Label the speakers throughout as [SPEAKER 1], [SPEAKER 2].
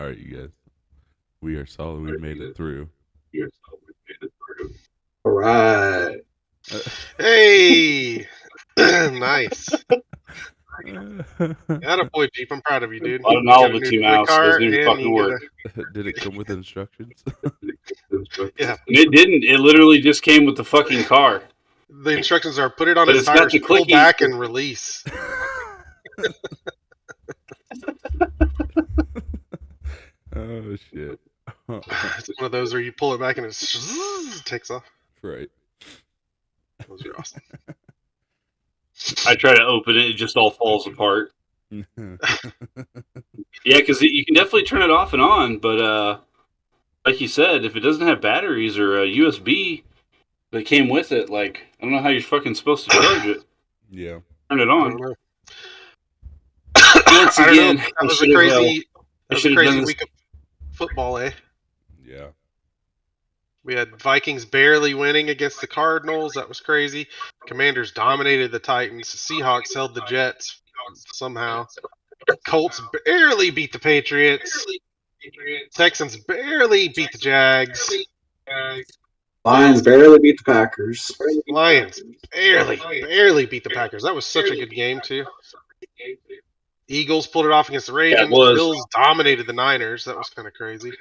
[SPEAKER 1] All right, you guys. We are solid. We made it through.
[SPEAKER 2] All right.
[SPEAKER 3] Hey, nice. Attaboy, Jeep. I'm proud of you, dude.
[SPEAKER 4] A lot of
[SPEAKER 3] You got a
[SPEAKER 4] novelty
[SPEAKER 3] new toy
[SPEAKER 4] mouse
[SPEAKER 3] car,
[SPEAKER 4] doesn't even
[SPEAKER 3] and
[SPEAKER 4] fucking
[SPEAKER 3] you got
[SPEAKER 4] work.
[SPEAKER 1] Did it come with instructions?
[SPEAKER 3] yeah.
[SPEAKER 4] It didn't. It literally just came with the fucking car.
[SPEAKER 3] The instructions are put it on
[SPEAKER 4] But
[SPEAKER 3] his
[SPEAKER 4] it's got
[SPEAKER 3] tires,
[SPEAKER 4] the
[SPEAKER 3] pull
[SPEAKER 4] clicky-
[SPEAKER 3] back, and release.
[SPEAKER 1] Oh shit!
[SPEAKER 3] It's one of those where you pull it back and it takes off.
[SPEAKER 1] Right.
[SPEAKER 3] Those are awesome.
[SPEAKER 4] I try to open it, it just all falls apart. Yeah, because you can definitely turn it off and on, but like you said, if it doesn't have batteries or a USB that came with it, like, I don't know how you're fucking supposed to charge it.
[SPEAKER 1] Yeah.
[SPEAKER 4] Turn it
[SPEAKER 3] I
[SPEAKER 4] on.
[SPEAKER 3] don't know.
[SPEAKER 4] Once
[SPEAKER 3] I don't know.
[SPEAKER 4] again,
[SPEAKER 3] That was a crazy
[SPEAKER 4] done
[SPEAKER 3] week of football, eh?
[SPEAKER 1] Yeah.
[SPEAKER 3] We had Vikings barely winning against the Cardinals. That was crazy. Commanders dominated the Titans. Seahawks held the Jets somehow. Colts barely beat the Patriots. Texans barely beat the Jags.
[SPEAKER 2] Lions barely beat the Packers.
[SPEAKER 3] Lions barely beat the Packers. That was such a good game, too. Eagles pulled it off against the Ravens.
[SPEAKER 4] Yeah, it was.
[SPEAKER 3] Bills dominated the Niners. That was kind of crazy.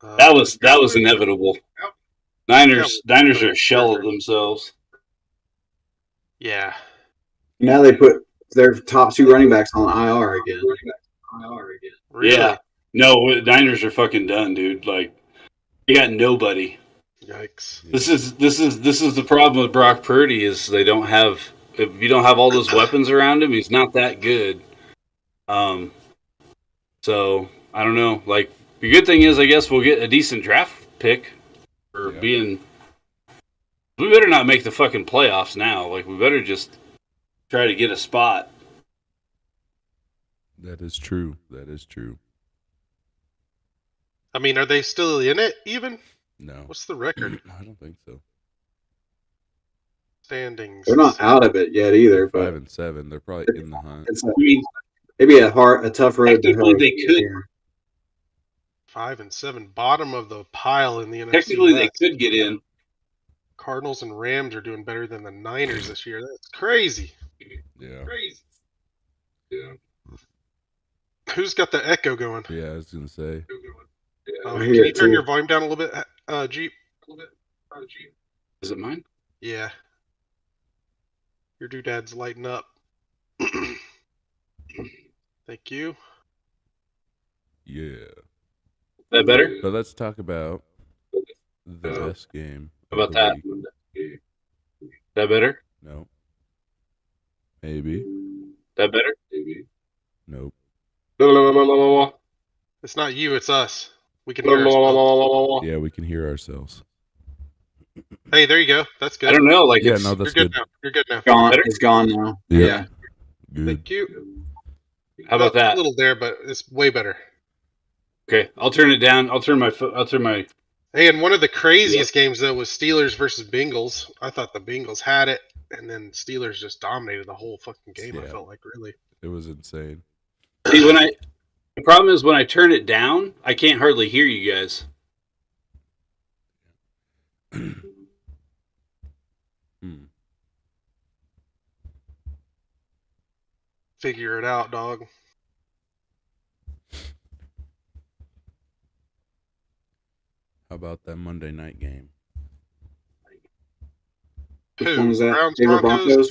[SPEAKER 4] That was inevitable. Niners are a shell of themselves.
[SPEAKER 3] Yeah.
[SPEAKER 2] Now they put their top two running backs on IR again.
[SPEAKER 3] Really?
[SPEAKER 4] Yeah. No, Niners are fucking done, dude. Like, you got nobody.
[SPEAKER 3] Yikes.
[SPEAKER 4] This is the problem with Brock Purdy is they don't have, if you don't have all those weapons around him, he's not that good. So I don't know. Like, the good thing is, I guess we'll get a decent draft pick for being. We better not make the fucking playoffs now. Like, we better just try to get a spot.
[SPEAKER 1] That is true. That is true.
[SPEAKER 3] I mean, are they still in it even?
[SPEAKER 1] No.
[SPEAKER 3] What's the record?
[SPEAKER 1] I don't think so.
[SPEAKER 3] Standings.
[SPEAKER 2] They're not out of it yet either.
[SPEAKER 1] They're
[SPEAKER 2] But
[SPEAKER 1] 5-7. They're probably in the hunt.
[SPEAKER 2] it's
[SPEAKER 4] I mean,
[SPEAKER 2] maybe a tough road to
[SPEAKER 4] technically
[SPEAKER 2] hoe.
[SPEAKER 4] they could.
[SPEAKER 3] 5-7, bottom of the pile in the NFC
[SPEAKER 4] Technically, they
[SPEAKER 3] West.
[SPEAKER 4] could get in.
[SPEAKER 3] Cardinals and Rams are doing better than the Niners this year. That's crazy.
[SPEAKER 1] Yeah.
[SPEAKER 3] Who's got the echo going?
[SPEAKER 1] Yeah, I was gonna say.
[SPEAKER 2] I
[SPEAKER 3] Can
[SPEAKER 2] hear
[SPEAKER 3] you
[SPEAKER 2] it
[SPEAKER 3] turn
[SPEAKER 2] too.
[SPEAKER 3] your volume down a little bit, Jeep?
[SPEAKER 4] Is it mine?
[SPEAKER 3] Yeah. Your doodad's lighting up. Thank you.
[SPEAKER 1] Yeah.
[SPEAKER 4] That better?
[SPEAKER 1] But let's talk about the best game.
[SPEAKER 4] How about
[SPEAKER 1] of
[SPEAKER 4] that?
[SPEAKER 1] the week.
[SPEAKER 4] That better?
[SPEAKER 1] No. Maybe.
[SPEAKER 4] That better?
[SPEAKER 1] Nope.
[SPEAKER 3] It's not you, it's us. We can hear ourselves.
[SPEAKER 1] Yeah, we can hear ourselves.
[SPEAKER 3] Hey, there you go. That's good.
[SPEAKER 4] I don't know. Like,
[SPEAKER 1] Yeah,
[SPEAKER 4] it's,
[SPEAKER 1] no,
[SPEAKER 3] You're
[SPEAKER 1] that's
[SPEAKER 3] good
[SPEAKER 1] good.
[SPEAKER 3] now. You're good now.
[SPEAKER 2] Gone.
[SPEAKER 4] Better?
[SPEAKER 2] It's gone now.
[SPEAKER 3] Yeah.
[SPEAKER 1] Good.
[SPEAKER 3] Thank you.
[SPEAKER 4] how about
[SPEAKER 3] A
[SPEAKER 4] that?
[SPEAKER 3] little there, but it's way better.
[SPEAKER 4] Okay, I'll turn it down. I'll turn my.
[SPEAKER 3] Hey, and one of the craziest games though was Steelers versus Bengals. I thought the Bengals had it, and then Steelers just dominated the whole fucking game. I
[SPEAKER 1] Yeah.
[SPEAKER 3] felt like really.
[SPEAKER 1] It was insane.
[SPEAKER 4] See, the problem is when I turn it down, I can't hardly hear you guys.
[SPEAKER 3] Figure it out, dog.
[SPEAKER 1] How about that Monday night game?
[SPEAKER 2] Which one was that?
[SPEAKER 3] Browns,
[SPEAKER 2] Denver
[SPEAKER 3] Broncos?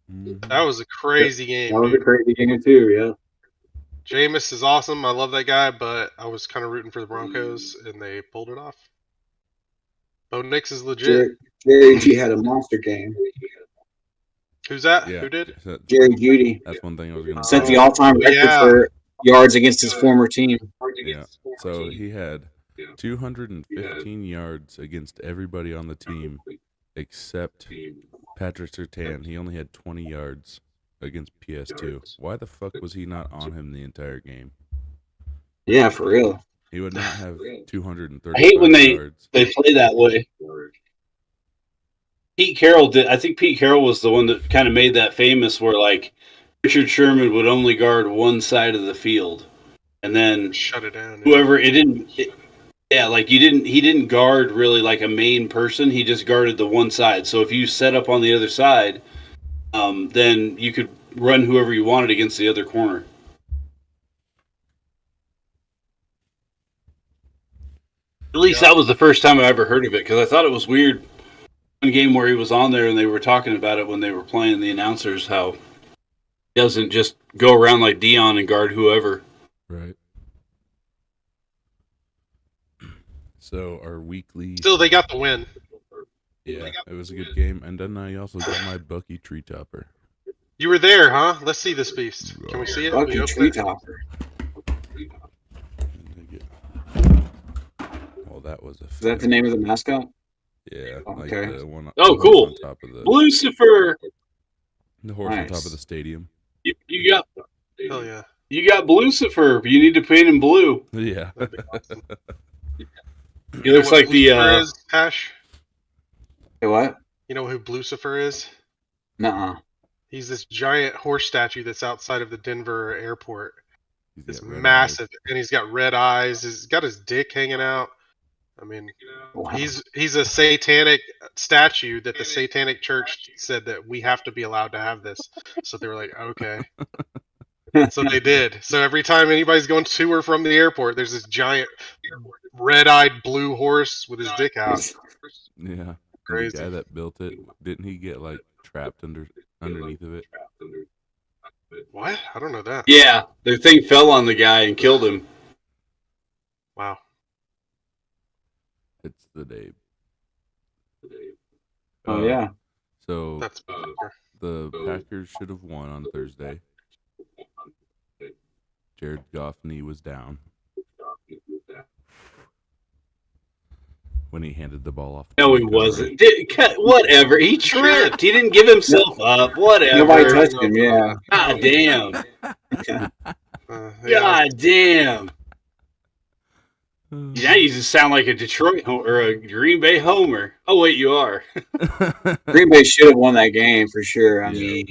[SPEAKER 2] Broncos.
[SPEAKER 3] That was a crazy game.
[SPEAKER 2] That was a
[SPEAKER 3] Dude.
[SPEAKER 2] crazy game too. Yeah.
[SPEAKER 3] Jameis is awesome. I love that guy, but I was kind of rooting for the Broncos, and they pulled it off. Bo Nix is legit.
[SPEAKER 2] Jerry G had a monster game.
[SPEAKER 3] Who's that?
[SPEAKER 1] Yeah.
[SPEAKER 3] Who did?
[SPEAKER 2] Jerry Judy
[SPEAKER 1] That's one thing I was gonna
[SPEAKER 2] set
[SPEAKER 1] say.
[SPEAKER 2] the all-time record
[SPEAKER 3] yeah.
[SPEAKER 2] for yards against his former team.
[SPEAKER 1] Yeah. So he had 215 yards against everybody on the team except Patrick Surtain. He only had 20 yards against PS2. Why the fuck was he not on him the entire game?
[SPEAKER 2] Yeah, for real.
[SPEAKER 1] He would not have 230
[SPEAKER 4] I hate when
[SPEAKER 1] yards.
[SPEAKER 4] they play that way. Pete Carroll did. I think Pete Carroll was the one that kind of made that famous, where like Richard Sherman would only guard one side of the field, and then
[SPEAKER 3] Shut it down.
[SPEAKER 4] whoever he didn't guard really like a main person. He just guarded the one side. So if you set up on the other side, then you could run whoever you wanted against the other corner. At least that was the first time I ever heard of it, because I thought it was weird. One game where he was on there and they were talking about it when they were playing, the announcers, how he doesn't just go around like Dion and guard whoever.
[SPEAKER 1] Right. So our weekly.
[SPEAKER 3] Still, they got the win.
[SPEAKER 1] Yeah, it was a good game, and then I also got my Bucky Tree Topper.
[SPEAKER 3] You were there, huh? Let's see this beast. Can we see it?
[SPEAKER 2] Bucky
[SPEAKER 3] We open
[SPEAKER 2] Tree
[SPEAKER 3] it?
[SPEAKER 2] Topper.
[SPEAKER 1] Oh, that was a.
[SPEAKER 2] Is that the name of the mascot?
[SPEAKER 1] Yeah. Like
[SPEAKER 2] Okay.
[SPEAKER 1] the one.
[SPEAKER 4] Oh,
[SPEAKER 1] the horse
[SPEAKER 4] cool.
[SPEAKER 1] On top of the
[SPEAKER 4] Lucifer,
[SPEAKER 1] horse on top
[SPEAKER 2] Nice.
[SPEAKER 1] of the stadium.
[SPEAKER 4] you
[SPEAKER 3] Hell yeah.
[SPEAKER 4] got Lucifer. You need to paint him blue.
[SPEAKER 1] Yeah.
[SPEAKER 3] That'd be awesome.
[SPEAKER 4] He looks like the.
[SPEAKER 3] Lucifer is, Ash?
[SPEAKER 2] Hey, what?
[SPEAKER 3] You know who Lucifer is?
[SPEAKER 2] Nuh-uh.
[SPEAKER 3] He's this giant horse statue that's outside of the Denver airport.
[SPEAKER 1] He's
[SPEAKER 3] It's
[SPEAKER 1] got red
[SPEAKER 3] massive, and he's got red eyes. He's got his dick hanging out. I mean,
[SPEAKER 2] Wow.
[SPEAKER 3] he's a satanic statue that the Satanic Church said that we have to be allowed to have this. So they were like, okay. So they did. So every time anybody's going to or from the airport, there's this giant red-eyed blue horse with his dick out.
[SPEAKER 1] eyes. Yeah.
[SPEAKER 3] Crazy.
[SPEAKER 1] The guy that built it, didn't he get like trapped underneath of it?
[SPEAKER 3] What? I don't know that.
[SPEAKER 4] Yeah, the thing fell on the guy and killed him.
[SPEAKER 3] Wow.
[SPEAKER 1] It's the day.
[SPEAKER 2] Oh, yeah.
[SPEAKER 1] So
[SPEAKER 3] That's
[SPEAKER 1] the Packers should have won on Thursday. Jared Goff knee was down when he handed the ball off.
[SPEAKER 4] No, he wasn't. Whatever. He tripped. He didn't give himself up. Whatever.
[SPEAKER 2] Nobody touched him, yeah.
[SPEAKER 4] God damn.
[SPEAKER 3] yeah.
[SPEAKER 4] God damn. Now you just sound like a Detroit or a Green Bay homer. Oh wait, you are.
[SPEAKER 2] Green Bay should have won that game for sure. I
[SPEAKER 1] Yeah.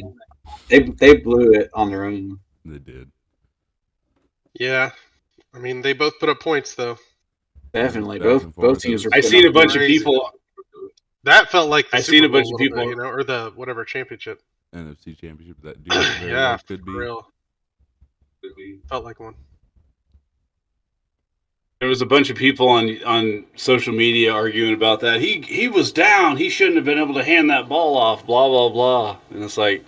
[SPEAKER 2] mean, they blew it on their own.
[SPEAKER 1] They did.
[SPEAKER 3] Yeah. I mean, they both put up points though.
[SPEAKER 2] Definitely,
[SPEAKER 1] Back and
[SPEAKER 2] both
[SPEAKER 1] forth.
[SPEAKER 2] teams were.
[SPEAKER 4] I
[SPEAKER 2] putting
[SPEAKER 4] seen a
[SPEAKER 2] up
[SPEAKER 4] bunch of
[SPEAKER 3] Crazy.
[SPEAKER 4] people.
[SPEAKER 3] That felt like the
[SPEAKER 4] I
[SPEAKER 3] Super
[SPEAKER 4] seen a
[SPEAKER 3] Bowl
[SPEAKER 4] bunch of
[SPEAKER 3] little
[SPEAKER 4] people-
[SPEAKER 3] bit, you know, or the whatever championship.
[SPEAKER 1] NFC Championship that dude very
[SPEAKER 3] Yeah,
[SPEAKER 1] well could be.
[SPEAKER 3] For real. Felt like one.
[SPEAKER 4] There was a bunch of people on social media arguing about that. He was down. He shouldn't have been able to hand that ball off. Blah blah blah. And it's like,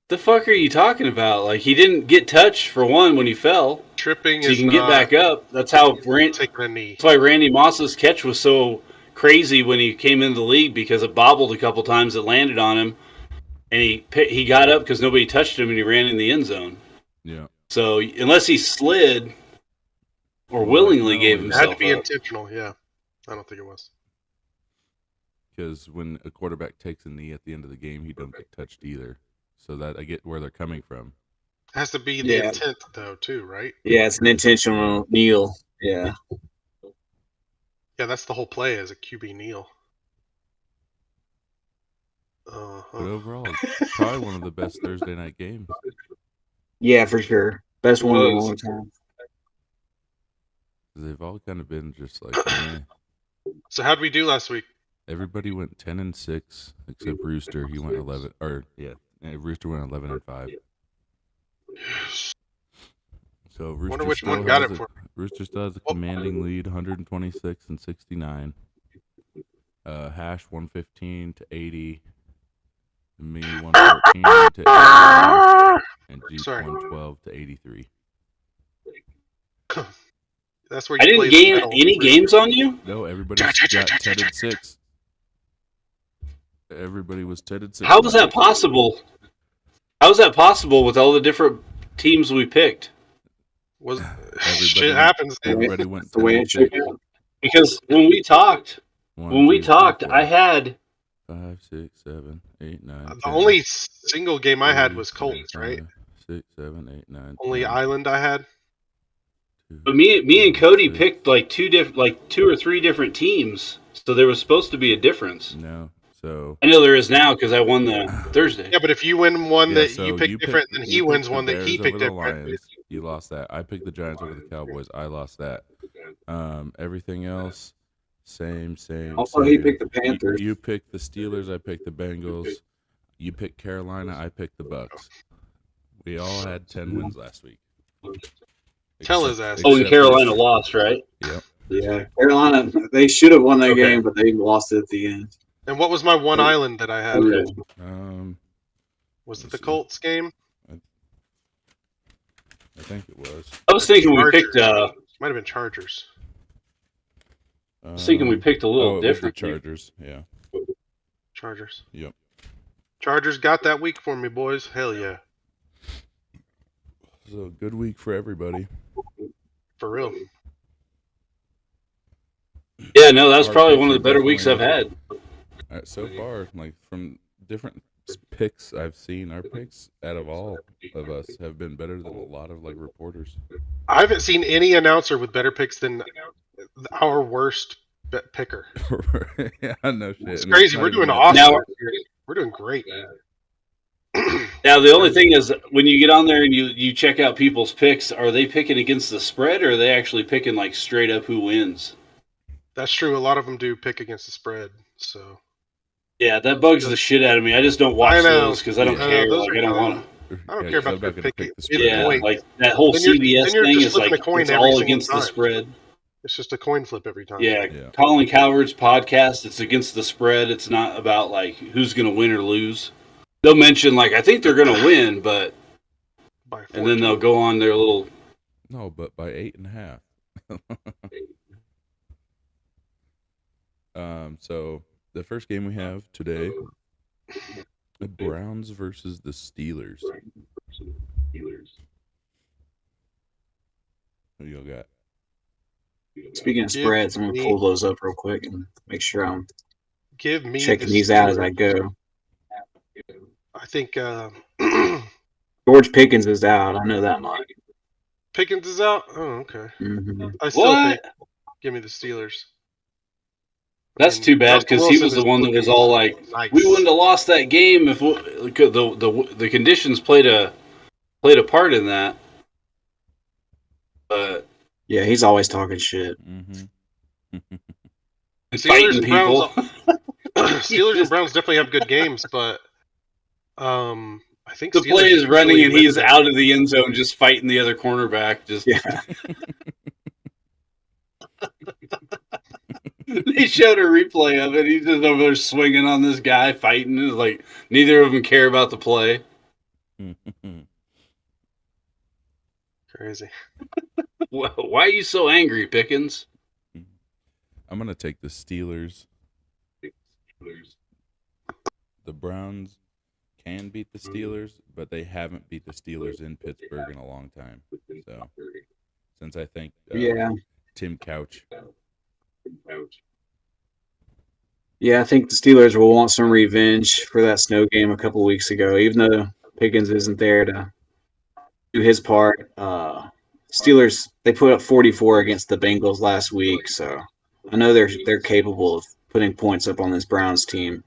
[SPEAKER 4] the fuck are you talking about? Like, he didn't get touched for one when he fell,
[SPEAKER 3] Tripping
[SPEAKER 4] so he
[SPEAKER 3] is
[SPEAKER 4] can get
[SPEAKER 3] not
[SPEAKER 4] back up. That's how
[SPEAKER 3] taking a knee.
[SPEAKER 4] That's why Randy Moss's catch was so crazy when he came into the league, because it bobbled a couple times. It landed on him, and he got up because nobody touched him, and he ran in the end zone.
[SPEAKER 1] Yeah.
[SPEAKER 4] So unless he slid or willingly gave
[SPEAKER 3] It had
[SPEAKER 4] himself
[SPEAKER 3] to be
[SPEAKER 4] up.
[SPEAKER 3] intentional. Yeah, I don't think it was.
[SPEAKER 1] Because when a quarterback takes a knee at the end of the game, he don't get touched either. So that I get where they're coming from.
[SPEAKER 3] It has to be the
[SPEAKER 2] Yeah.
[SPEAKER 3] intent though, too, right?
[SPEAKER 2] Yeah, it's an intentional kneel. Yeah.
[SPEAKER 3] Yeah, that's the whole play as a QB kneel.
[SPEAKER 1] But overall, it's probably one of the best Thursday night games.
[SPEAKER 2] Yeah, for sure. Best one in a long time.
[SPEAKER 1] They've all kind of been just like, eh.
[SPEAKER 3] So how'd we do last week?
[SPEAKER 1] Everybody went 10-6 except Rooster. He went 11. Or yeah, Rooster went 11-5. So Rooster
[SPEAKER 3] Wonder which
[SPEAKER 1] still
[SPEAKER 3] one got
[SPEAKER 1] has
[SPEAKER 3] it for.
[SPEAKER 1] Rooster still has a commanding lead, 126-69. Hash 115-80. Me 114-80. And Jeep
[SPEAKER 3] Sorry.
[SPEAKER 1] 112-83.
[SPEAKER 3] That's where
[SPEAKER 4] I
[SPEAKER 3] you
[SPEAKER 4] didn't
[SPEAKER 3] play the
[SPEAKER 4] gain
[SPEAKER 3] metal.
[SPEAKER 4] any games on you.
[SPEAKER 1] No, everybody got 10-6. Everybody was 10-6.
[SPEAKER 4] How was that possible? How was that possible with all the different teams we picked?
[SPEAKER 3] Was
[SPEAKER 1] Everybody
[SPEAKER 3] shit
[SPEAKER 1] went-
[SPEAKER 3] happens. Dude.
[SPEAKER 1] Everybody went
[SPEAKER 2] That's the way it should
[SPEAKER 1] 10-6.
[SPEAKER 2] go.
[SPEAKER 4] Because when we talked, I had
[SPEAKER 1] 5, 6, 7, 8, 9.
[SPEAKER 3] The only single game I had was Colts, right?
[SPEAKER 1] 6, 7, 8, 9.
[SPEAKER 3] Only
[SPEAKER 1] 10,
[SPEAKER 3] Island I had.
[SPEAKER 1] 2,
[SPEAKER 4] but me and Cody
[SPEAKER 1] 6.
[SPEAKER 4] picked like two or three different teams, so there was supposed to be a difference.
[SPEAKER 1] No. So
[SPEAKER 4] I know there is now because I won the Thursday.
[SPEAKER 3] Yeah, but if you win one
[SPEAKER 1] yeah,
[SPEAKER 3] that
[SPEAKER 1] so
[SPEAKER 3] you pick different, then he
[SPEAKER 1] you
[SPEAKER 3] wins
[SPEAKER 1] picked the
[SPEAKER 3] one that he
[SPEAKER 1] Bears
[SPEAKER 3] picked
[SPEAKER 1] over the
[SPEAKER 3] different.
[SPEAKER 1] Lions. You lost that. I picked the Giants over the Cowboys. I lost that. Everything else, same.
[SPEAKER 2] Also, he picked the Panthers.
[SPEAKER 1] You picked the Steelers. I picked the Bengals. You picked Carolina. I picked the Bucks. We all had 10 wins last week.
[SPEAKER 3] Tell his ass.
[SPEAKER 4] Oh, and
[SPEAKER 1] except
[SPEAKER 4] Carolina
[SPEAKER 1] for-
[SPEAKER 4] lost, right?
[SPEAKER 1] Yep.
[SPEAKER 2] Yeah, Carolina. They should have won that
[SPEAKER 4] Okay.
[SPEAKER 2] game, but they lost it at the end.
[SPEAKER 3] And what was my one island that I had?
[SPEAKER 4] Okay.
[SPEAKER 3] Was it
[SPEAKER 1] Let's
[SPEAKER 3] the
[SPEAKER 1] see.
[SPEAKER 3] Colts game?
[SPEAKER 1] I think it was.
[SPEAKER 4] I was thinking we picked.
[SPEAKER 3] Might have been Chargers.
[SPEAKER 4] I was thinking we picked a little
[SPEAKER 1] it was
[SPEAKER 4] different.
[SPEAKER 1] the Chargers. Yeah.
[SPEAKER 3] Chargers.
[SPEAKER 1] Yep.
[SPEAKER 3] Chargers got that week for me, boys. Hell yeah.
[SPEAKER 1] So good week for everybody.
[SPEAKER 3] For real.
[SPEAKER 4] Yeah, no, that's
[SPEAKER 1] Our
[SPEAKER 4] probably
[SPEAKER 1] picks
[SPEAKER 4] one of
[SPEAKER 1] are
[SPEAKER 4] the better weeks I've
[SPEAKER 1] definitely-
[SPEAKER 4] had.
[SPEAKER 1] So far, like from different picks I've seen, our picks out of all of us have been better than a lot of like reporters.
[SPEAKER 3] I haven't seen any announcer with better picks than our worst picker.
[SPEAKER 1] Yeah, no shit.
[SPEAKER 3] It's
[SPEAKER 1] And
[SPEAKER 3] crazy.
[SPEAKER 1] not
[SPEAKER 3] We're
[SPEAKER 1] even
[SPEAKER 3] doing
[SPEAKER 1] that
[SPEAKER 3] awesome.
[SPEAKER 4] Now-
[SPEAKER 3] We're doing great.
[SPEAKER 4] Now, the only thing is when you get on there and you check out people's picks, are they picking against the spread or are they actually picking like straight up who wins?
[SPEAKER 3] That's true. A lot of them do pick against the spread. So
[SPEAKER 4] Yeah, that bugs the shit out of me. I just don't watch
[SPEAKER 3] I know.
[SPEAKER 4] those because I don't
[SPEAKER 3] Yeah,
[SPEAKER 4] care.
[SPEAKER 3] those
[SPEAKER 4] Like,
[SPEAKER 3] are
[SPEAKER 4] I don't
[SPEAKER 3] dumb.
[SPEAKER 4] want
[SPEAKER 3] I don't
[SPEAKER 1] Yeah,
[SPEAKER 3] care
[SPEAKER 1] 'cause I'm
[SPEAKER 3] about
[SPEAKER 1] not
[SPEAKER 3] the
[SPEAKER 1] gonna
[SPEAKER 3] pick.
[SPEAKER 1] pick the
[SPEAKER 3] Either
[SPEAKER 1] spread.
[SPEAKER 4] Yeah,
[SPEAKER 3] way.
[SPEAKER 4] like that whole
[SPEAKER 3] Then you're-
[SPEAKER 4] CBS
[SPEAKER 3] then you're
[SPEAKER 4] thing
[SPEAKER 3] just
[SPEAKER 4] is
[SPEAKER 3] flipping
[SPEAKER 4] like
[SPEAKER 3] a coin
[SPEAKER 4] it's
[SPEAKER 3] every
[SPEAKER 4] all
[SPEAKER 3] single
[SPEAKER 4] against the
[SPEAKER 3] time.
[SPEAKER 4] spread.
[SPEAKER 3] It's just a coin flip every time.
[SPEAKER 4] Yeah,
[SPEAKER 1] Yeah.
[SPEAKER 4] Colin Coward's podcast, it's against the spread. It's not about like who's going to win or lose. They'll mention like I think they're going to win, but
[SPEAKER 3] By
[SPEAKER 4] and then
[SPEAKER 3] 14.
[SPEAKER 4] they'll go on their little.
[SPEAKER 1] No, but by 8.5. So the first game we have today, the Browns versus the Steelers. Who y'all got?
[SPEAKER 2] Speaking of
[SPEAKER 3] Give
[SPEAKER 2] spreads, I'm gonna
[SPEAKER 3] me-
[SPEAKER 2] pull those up real quick and make sure I'm
[SPEAKER 3] Give me
[SPEAKER 2] checking
[SPEAKER 3] the
[SPEAKER 2] these out as
[SPEAKER 3] Steelers.
[SPEAKER 2] I go.
[SPEAKER 3] I think
[SPEAKER 2] George Pickens is out. I know that much.
[SPEAKER 3] Pickens is out. Oh, okay.
[SPEAKER 2] hmm
[SPEAKER 3] I still
[SPEAKER 4] What?
[SPEAKER 3] think give me the Steelers.
[SPEAKER 4] That's too bad because he was the one that was all like, "We wouldn't have lost that game if the conditions played a part in that." But
[SPEAKER 2] Yeah, he's always talking shit.
[SPEAKER 1] Mm-hmm.
[SPEAKER 3] Steelers
[SPEAKER 4] fighting
[SPEAKER 3] and
[SPEAKER 4] people.
[SPEAKER 3] Steelers and Browns definitely have good games, but I think
[SPEAKER 4] The
[SPEAKER 3] Steelers
[SPEAKER 4] play is running
[SPEAKER 3] usually
[SPEAKER 4] and
[SPEAKER 3] win
[SPEAKER 4] he's
[SPEAKER 3] them.
[SPEAKER 4] out of the end zone just fighting the other cornerback. Just
[SPEAKER 2] Yeah.
[SPEAKER 4] they showed a replay of it. He's just over there swinging on this guy, fighting. It's like neither of them care about the play.
[SPEAKER 3] Crazy.
[SPEAKER 4] Why are you so angry, Pickens?
[SPEAKER 1] I'm gonna take the Steelers. The Browns can beat the Steelers, but they haven't beat the Steelers in Pittsburgh in a long time. So, since I think
[SPEAKER 2] Yeah.
[SPEAKER 1] Tim Couch.
[SPEAKER 2] Yeah, I think the Steelers will want some revenge for that snow game a couple weeks ago, even though Pickens isn't there to do his part. Steelers, they put up 44 against the Bengals last week, so I know they're capable of putting points up on this Browns team.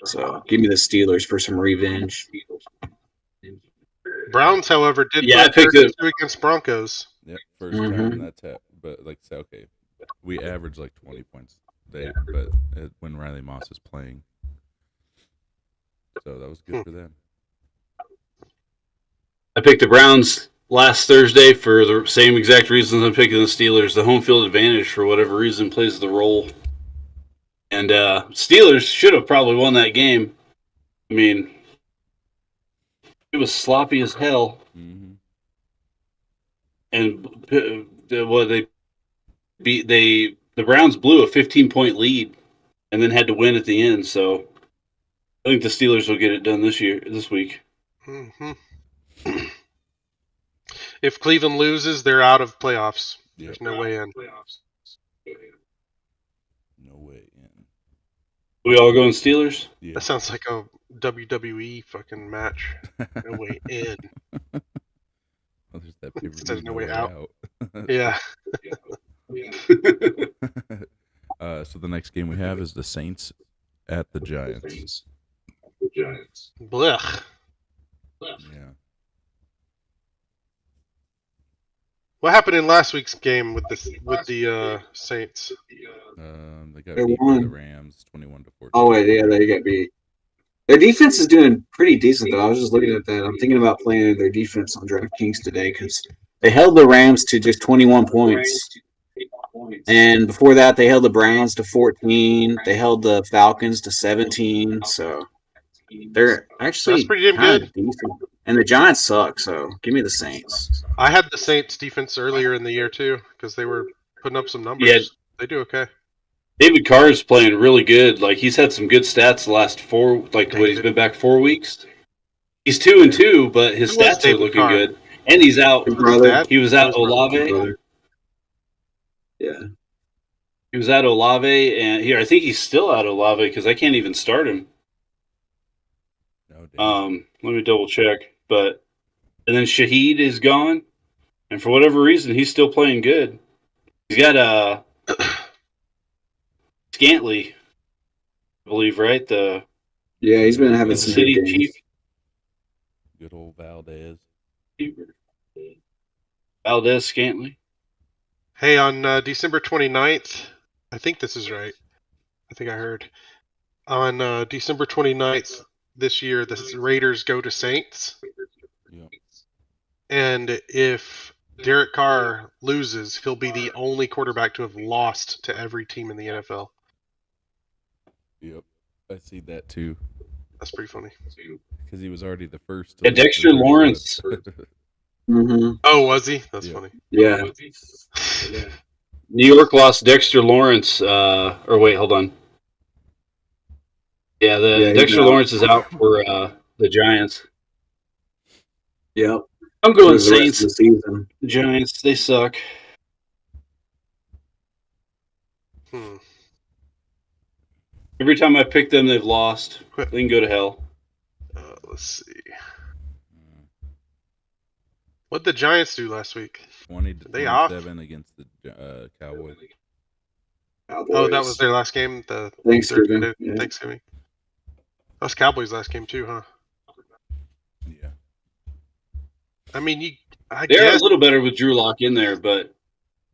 [SPEAKER 2] So give me the Steelers for some revenge.
[SPEAKER 3] Browns, however, did
[SPEAKER 4] Yeah, I
[SPEAKER 3] put
[SPEAKER 4] picked
[SPEAKER 3] 32 against Broncos.
[SPEAKER 1] Yep, first time that's it. But like, say, okay, we average like 20 points. When Riley Moss is playing, so that was good for them.
[SPEAKER 4] I picked the Browns last Thursday for the same exact reasons I'm picking the Steelers. The home field advantage, for whatever reason, plays the role. And Steelers should have probably won that game. I mean, it was sloppy as hell.
[SPEAKER 1] Mm-hmm.
[SPEAKER 4] And the Browns blew a 15-point lead and then had to win at the end. So I think the Steelers will get it done this week.
[SPEAKER 3] hmm If Cleveland loses, they're out of playoffs.
[SPEAKER 1] Yep.
[SPEAKER 3] There's no way in.
[SPEAKER 1] No way in.
[SPEAKER 4] We all going Steelers?
[SPEAKER 1] Yeah.
[SPEAKER 3] That sounds like a WWE fucking match. No way in.
[SPEAKER 1] Well, there's that pay-per-view,
[SPEAKER 3] There's no way out.
[SPEAKER 1] out.
[SPEAKER 3] Yeah.
[SPEAKER 1] So the next game we have is the Saints at the Giants.
[SPEAKER 3] Blech.
[SPEAKER 1] Yeah.
[SPEAKER 3] What happened in last week's game with the Saints?
[SPEAKER 1] They got
[SPEAKER 2] They
[SPEAKER 1] beat by
[SPEAKER 2] won.
[SPEAKER 1] the Rams, 21-14.
[SPEAKER 2] Oh wait, yeah, they get beat. Their defense is doing pretty decent though. I was just looking at that. I'm thinking about playing their defense on DraftKings today because they held the Rams to just 21 points, and before that they held the Browns to 14. They held the Falcons to 17. So they're actually
[SPEAKER 3] That's pretty damn
[SPEAKER 2] kind
[SPEAKER 3] good.
[SPEAKER 2] of decent. And the Giants suck. So give me the Saints.
[SPEAKER 3] I had the Saints defense earlier in the year too because they were putting up some numbers.
[SPEAKER 4] Yeah.
[SPEAKER 3] They do okay.
[SPEAKER 4] David Carr is playing really good. Like he's had some good stats the last he's been back 4 weeks. He's 2-2, but his
[SPEAKER 3] Who was
[SPEAKER 4] stats are
[SPEAKER 3] David
[SPEAKER 4] looking
[SPEAKER 3] Carr?
[SPEAKER 4] good. And he's out.
[SPEAKER 2] His brother.
[SPEAKER 4] He was out Olave.
[SPEAKER 2] Brother. Yeah.
[SPEAKER 4] He was out Olave, and here I think he's still out Olave because I can't even start him.
[SPEAKER 1] Oh, damn.
[SPEAKER 4] Let me double check. And then Shaheed is gone, and for whatever reason, he's still playing good. He's got Scantley, I believe, right?
[SPEAKER 2] Yeah, he's been having
[SPEAKER 4] The
[SPEAKER 2] some
[SPEAKER 4] city
[SPEAKER 2] good games.
[SPEAKER 4] chief.
[SPEAKER 1] Good old Valdez.
[SPEAKER 4] Valdez Scantley.
[SPEAKER 3] Hey, on December 29th, I think this is right. I think I heard. On December 29th this year, the Raiders go to Saints.
[SPEAKER 1] Yeah.
[SPEAKER 3] And if Derek Carr loses, he'll be the only quarterback to have lost to every team in the NFL.
[SPEAKER 1] Yep. I see that too.
[SPEAKER 3] That's pretty funny.
[SPEAKER 1] Because he was already the first.
[SPEAKER 4] Yeah, Dexter Lawrence.
[SPEAKER 2] Mm-hmm.
[SPEAKER 3] Oh, was he? That's
[SPEAKER 1] Yeah.
[SPEAKER 3] funny.
[SPEAKER 2] Yeah.
[SPEAKER 4] New York lost Dexter Lawrence. Hold on. Yeah,
[SPEAKER 2] he's
[SPEAKER 4] Dexter
[SPEAKER 2] out.
[SPEAKER 4] Lawrence is out for the Giants.
[SPEAKER 2] Yep.
[SPEAKER 4] I'm
[SPEAKER 2] For
[SPEAKER 4] going
[SPEAKER 2] the rest
[SPEAKER 4] Saints.
[SPEAKER 2] of the season.
[SPEAKER 4] Giants, they suck. Every time I pick them, they've lost. They can go to hell.
[SPEAKER 3] Let's see. What'd the Giants do last week?
[SPEAKER 1] 20 to
[SPEAKER 3] They off?
[SPEAKER 1] 27 against the Cowboys.
[SPEAKER 3] Oh, that was their last game. The
[SPEAKER 2] Thanksgiving.
[SPEAKER 3] Thursday,
[SPEAKER 2] Yeah.
[SPEAKER 3] Thanksgiving. That was Cowboys' last game too, huh?
[SPEAKER 1] Yeah.
[SPEAKER 3] I mean, I
[SPEAKER 4] They're
[SPEAKER 3] guess
[SPEAKER 4] a little better with Drew Lock in there, but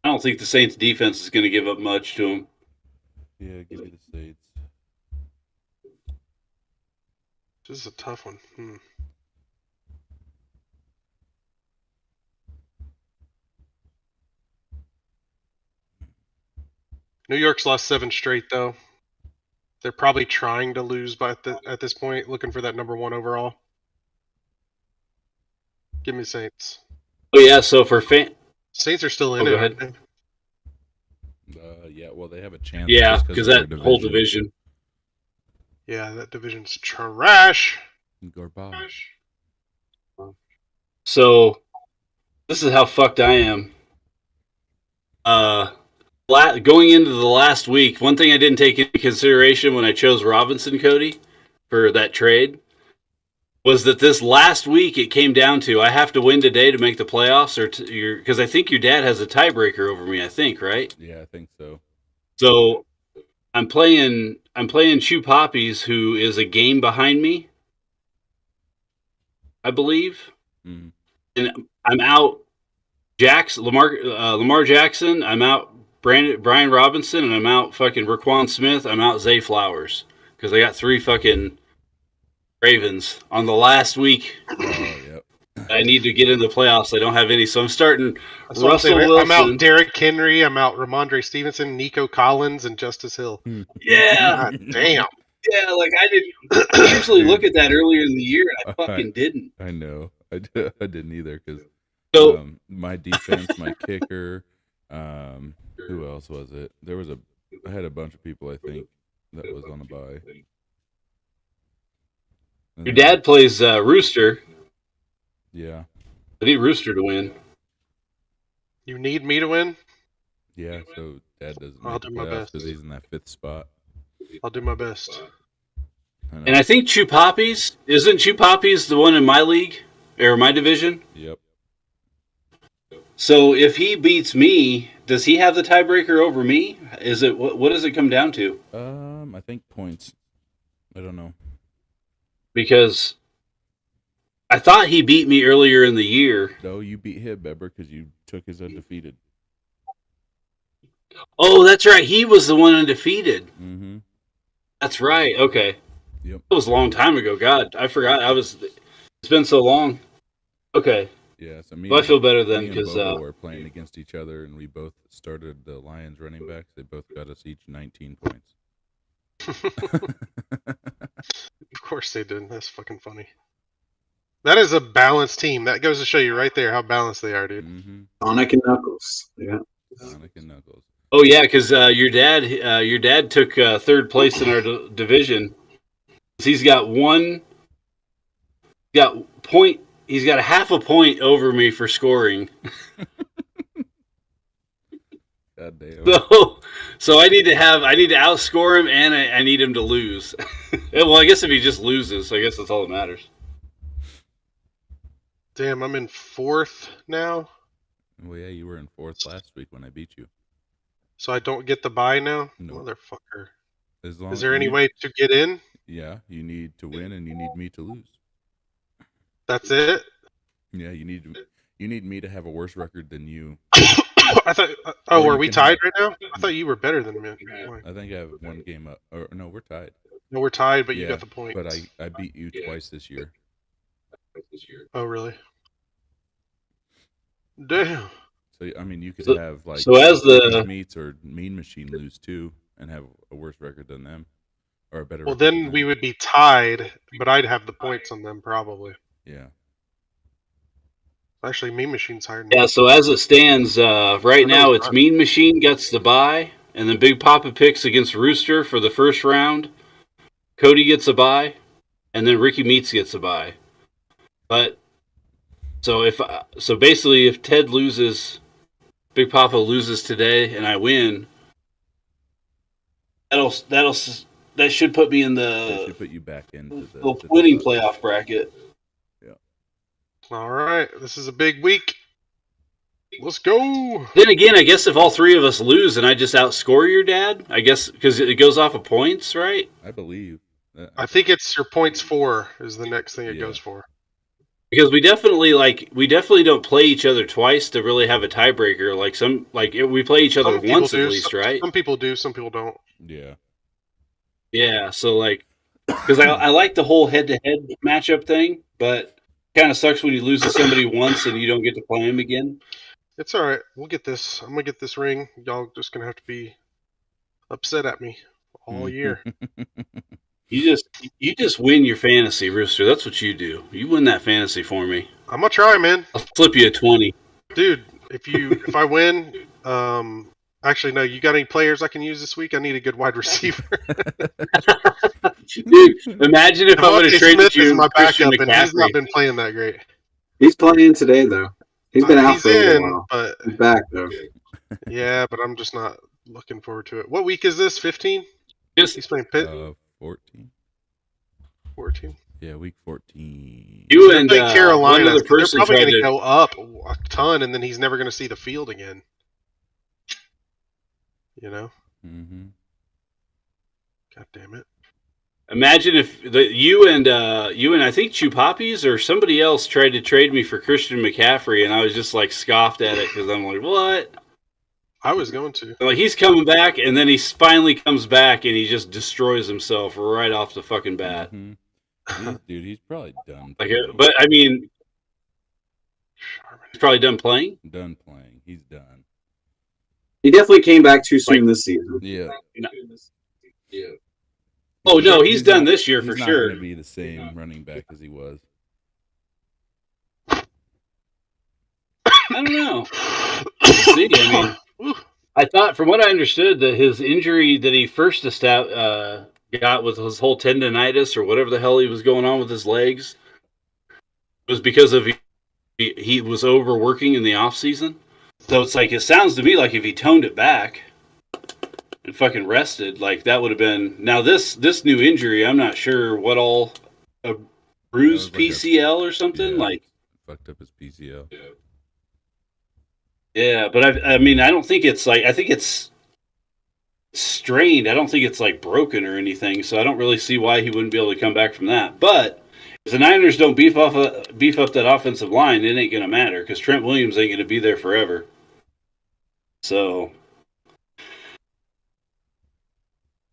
[SPEAKER 4] I don't think the Saints' defense is going to give up much to them.
[SPEAKER 1] Yeah, give me the Saints.
[SPEAKER 3] this is a tough one. New York's lost 7 straight though. They're probably trying to lose at this point, looking for that number 1 overall. Give me Saints.
[SPEAKER 4] Oh yeah, so for
[SPEAKER 3] Saints are still in
[SPEAKER 4] go
[SPEAKER 3] it.
[SPEAKER 4] ahead.
[SPEAKER 3] aren't they?
[SPEAKER 1] Yeah, well, they have a chance.
[SPEAKER 4] Yeah,
[SPEAKER 1] just
[SPEAKER 4] because
[SPEAKER 1] of
[SPEAKER 4] that whole division.
[SPEAKER 3] Yeah, that division's trash.
[SPEAKER 1] Garbage.
[SPEAKER 4] So this is how fucked I am. Going into the last week, one thing I didn't take into consideration when I chose Robinson Cody for that trade was that this last week it came down to I have to win today to make the playoffs, or because I think your dad has a tiebreaker over me. I think, right?
[SPEAKER 1] Yeah, I think so.
[SPEAKER 4] So I'm playing Chew Poppies, who is a game behind me, I believe,
[SPEAKER 1] Mm.
[SPEAKER 4] and I'm out Lamar Jackson. I'm out Brian Robinson, and I'm out fucking Raquan Smith. I'm out Zay Flowers because I got 3 fucking Ravens on the last week.
[SPEAKER 1] Oh, yep.
[SPEAKER 4] I need to get in the playoffs. I don't have any, so I'm starting
[SPEAKER 3] That's what I'm
[SPEAKER 4] Russell
[SPEAKER 3] saying.
[SPEAKER 4] Wilson.
[SPEAKER 3] I'm out Derrick Henry. I'm out Ramondre Stevenson, Nico Collins, and Justice Hill.
[SPEAKER 4] Yeah,
[SPEAKER 3] God damn.
[SPEAKER 4] yeah. Like I didn't I usually look at that earlier in the year, and I fucking didn't.
[SPEAKER 1] I know. I didn't either because
[SPEAKER 4] So
[SPEAKER 1] my defense, my kicker, who else was it? I had a bunch of people I think that was on a bye. And
[SPEAKER 4] your
[SPEAKER 1] then-
[SPEAKER 4] dad plays Rooster.
[SPEAKER 1] Yeah,
[SPEAKER 4] I need Rooster to win.
[SPEAKER 3] You need me to win?
[SPEAKER 1] yeah. So Dad doesn't
[SPEAKER 3] I'll
[SPEAKER 1] make
[SPEAKER 3] do
[SPEAKER 1] the
[SPEAKER 3] my
[SPEAKER 1] playoffs
[SPEAKER 3] best.
[SPEAKER 1] because he's in that 5th spot.
[SPEAKER 3] I'll do my best.
[SPEAKER 1] I know.
[SPEAKER 4] And I think Chew Poppies isn't Chew Poppies the one in my league or my division.
[SPEAKER 1] Yep.
[SPEAKER 4] So if he beats me, does he have the tiebreaker over me? Is it what does it come down to?
[SPEAKER 1] I think points. I don't know.
[SPEAKER 4] Because I thought he beat me earlier in the year.
[SPEAKER 1] No, you beat him, remember, because you took his undefeated.
[SPEAKER 4] Oh, that's right. He was the one undefeated.
[SPEAKER 1] Mm-hmm.
[SPEAKER 4] That's right. Okay.
[SPEAKER 1] Yep.
[SPEAKER 4] It was a long time ago. God, I forgot. It's been so long. Okay.
[SPEAKER 1] Yeah, so
[SPEAKER 4] Well, I feel better then
[SPEAKER 1] me and
[SPEAKER 4] because
[SPEAKER 1] Bobo were playing against each other, and we both started the Lions running backs. They both got us each 19 points.
[SPEAKER 3] Of course they did. That's fucking funny. That is a balanced team. That goes to show you right there how balanced they are, dude.
[SPEAKER 1] Mm-hmm.
[SPEAKER 2] Sonic and Knuckles. Yeah.
[SPEAKER 1] Sonic and Knuckles.
[SPEAKER 4] Oh yeah, because your dad took third place in our division. He's got point. He's got a half a point over me for scoring.
[SPEAKER 1] God damn.
[SPEAKER 4] So I need to outscore him, and I need him to lose. Well, I guess if he just loses, I guess that's all that matters.
[SPEAKER 3] Damn, I'm in 4th now.
[SPEAKER 1] Well, yeah, you were in 4th last week when I beat you.
[SPEAKER 3] So I don't get the bye now?
[SPEAKER 1] No.
[SPEAKER 3] Motherfucker.
[SPEAKER 1] As long
[SPEAKER 3] Is there any way to get in?
[SPEAKER 1] Yeah, you need to win, and you need me to lose.
[SPEAKER 3] That's it?
[SPEAKER 1] Yeah, you need me to have a worse record than you.
[SPEAKER 3] I thought.
[SPEAKER 1] Or
[SPEAKER 3] Are
[SPEAKER 1] you
[SPEAKER 3] we
[SPEAKER 1] can
[SPEAKER 3] tied
[SPEAKER 1] have-
[SPEAKER 3] right now? I thought you were better than me.
[SPEAKER 1] I think I have one game up. Or no, we're tied.
[SPEAKER 3] No, we're tied, but you
[SPEAKER 1] Yeah,
[SPEAKER 3] got the point.
[SPEAKER 1] But I beat you twice this year.
[SPEAKER 3] Oh, really? Damn.
[SPEAKER 1] So I mean, you could
[SPEAKER 4] So-
[SPEAKER 1] have like
[SPEAKER 4] so as the-
[SPEAKER 1] Meats or Mean Machine lose too, and have a worse record than them, or a better.
[SPEAKER 3] Well,
[SPEAKER 1] record
[SPEAKER 3] then
[SPEAKER 1] than
[SPEAKER 3] we
[SPEAKER 1] them.
[SPEAKER 3] would be tied, but I'd have the points on them probably.
[SPEAKER 1] Yeah.
[SPEAKER 3] Actually, Mean Machine's higher than me.
[SPEAKER 4] Yeah. So as it stands right now, it's
[SPEAKER 3] not.
[SPEAKER 4] Mean Machine gets the bye, and then Big Papa picks against Rooster for the first round. Cody gets a bye, and then Ricky Meats gets a bye. But so basically, if Ted loses, Big Papa loses today, and I win, that should put me in
[SPEAKER 1] That
[SPEAKER 4] the
[SPEAKER 1] should put you back into the
[SPEAKER 4] winning playoff bracket.
[SPEAKER 3] All right, this is a big week. Let's go.
[SPEAKER 4] Then again, I guess if all three of us lose and I just outscore your dad, I guess because it goes off of points, right?
[SPEAKER 1] I believe.
[SPEAKER 3] I think it's your points 4 is the next thing it
[SPEAKER 1] Yeah.
[SPEAKER 3] goes for.
[SPEAKER 4] Because we definitely don't play each other twice to really have a tiebreaker. We play each other
[SPEAKER 3] Some people
[SPEAKER 4] once
[SPEAKER 3] do,
[SPEAKER 4] at least, right?
[SPEAKER 3] Some people do, some people don't.
[SPEAKER 1] Yeah.
[SPEAKER 4] Yeah. So because I like the whole head-to-head matchup thing, but kind of sucks when you lose to somebody once and you don't get to play him again.
[SPEAKER 3] It's all right. We'll get this. I'm gonna get this ring. Y'all just gonna have to be upset at me all year.
[SPEAKER 4] You just win your fantasy, Rooster. That's what you do. You win that fantasy for me.
[SPEAKER 3] I'm gonna try, man.
[SPEAKER 4] I'll flip you a 20.
[SPEAKER 3] Dude, if I win, actually no, you got any players I can use this week? I need a good wide receiver.
[SPEAKER 4] Dude, imagine if I would have
[SPEAKER 3] Devontae
[SPEAKER 4] traded
[SPEAKER 3] Smith
[SPEAKER 4] you
[SPEAKER 3] is my
[SPEAKER 4] Christian
[SPEAKER 3] backup, and he's not
[SPEAKER 4] McCaffrey.
[SPEAKER 3] been playing that great.
[SPEAKER 2] He's playing today though. He's been out
[SPEAKER 3] He's
[SPEAKER 2] for a little
[SPEAKER 3] in,
[SPEAKER 2] while.
[SPEAKER 3] but
[SPEAKER 2] He's back though.
[SPEAKER 3] yeah, but I'm just not looking forward to it. What week is this? 15?
[SPEAKER 4] Just
[SPEAKER 3] He's playing Pitt.
[SPEAKER 1] 14.
[SPEAKER 3] 14.
[SPEAKER 1] Yeah, week 14.
[SPEAKER 4] you
[SPEAKER 3] They're
[SPEAKER 4] and
[SPEAKER 3] playing Carolina.
[SPEAKER 4] one other
[SPEAKER 3] They're
[SPEAKER 4] person
[SPEAKER 3] probably
[SPEAKER 4] tried
[SPEAKER 3] going to
[SPEAKER 4] to.
[SPEAKER 3] go up a ton, and then he's never going to see the field again. You know?
[SPEAKER 1] Mm-hmm.
[SPEAKER 3] God damn it.
[SPEAKER 4] Imagine if you and I think Chupapis or somebody else tried to trade me for Christian McCaffrey, and I was just like scoffed at it because I'm like, what?
[SPEAKER 3] I was going to.
[SPEAKER 4] Like he's coming back, and then he finally comes back, and he just destroys himself right off the fucking bat.
[SPEAKER 1] Mm-hmm. Dude, he's probably done.
[SPEAKER 4] Like,
[SPEAKER 1] playing.
[SPEAKER 4] but I mean, he's probably done playing.
[SPEAKER 1] Done playing. He's done.
[SPEAKER 2] He definitely came back too soon this season.
[SPEAKER 1] Yeah.
[SPEAKER 4] Oh no, he's done this year
[SPEAKER 1] He's
[SPEAKER 4] for
[SPEAKER 1] not
[SPEAKER 4] sure.
[SPEAKER 1] going to be the same running back as he was.
[SPEAKER 4] I don't know. We'll see. I mean, I thought, from what I understood, that his injury that he first got with his whole tendonitis or whatever the hell he was going on with his legs was because of he was overworking in the off season. So it's like, it sounds to me like if he toned it back and fucking rested, like that would have been. Now this new injury, I'm not sure what all, a bruised
[SPEAKER 1] That was like a-
[SPEAKER 4] PCL or something
[SPEAKER 1] yeah.
[SPEAKER 4] like.
[SPEAKER 1] Fucked up his PCL.
[SPEAKER 4] Yeah, but I mean, I don't think it's like. I think it's strained. I don't think it's like broken or anything, so I don't really see why he wouldn't be able to come back from that. But if the Niners don't beef up that offensive line, it ain't going to matter because Trent Williams ain't going to be there forever. So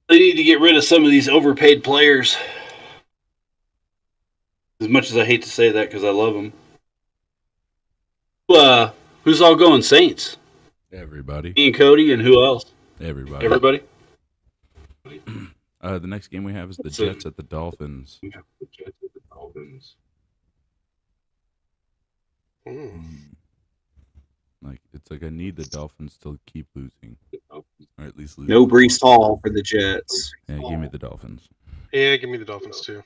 [SPEAKER 4] they need to get rid of some of these overpaid players. As much as I hate to say that because I love them. Who's all going? Saints?
[SPEAKER 1] Everybody.
[SPEAKER 4] Me and Cody, and who else?
[SPEAKER 1] Everybody.
[SPEAKER 4] Everybody?
[SPEAKER 1] The next game we have is the Jets at the Dolphins. It's like I need the Dolphins to keep losing, or at least lose.
[SPEAKER 2] No Brees Hall for the Jets.
[SPEAKER 1] Yeah, give me the Dolphins.
[SPEAKER 3] Yeah, give me the Dolphins too.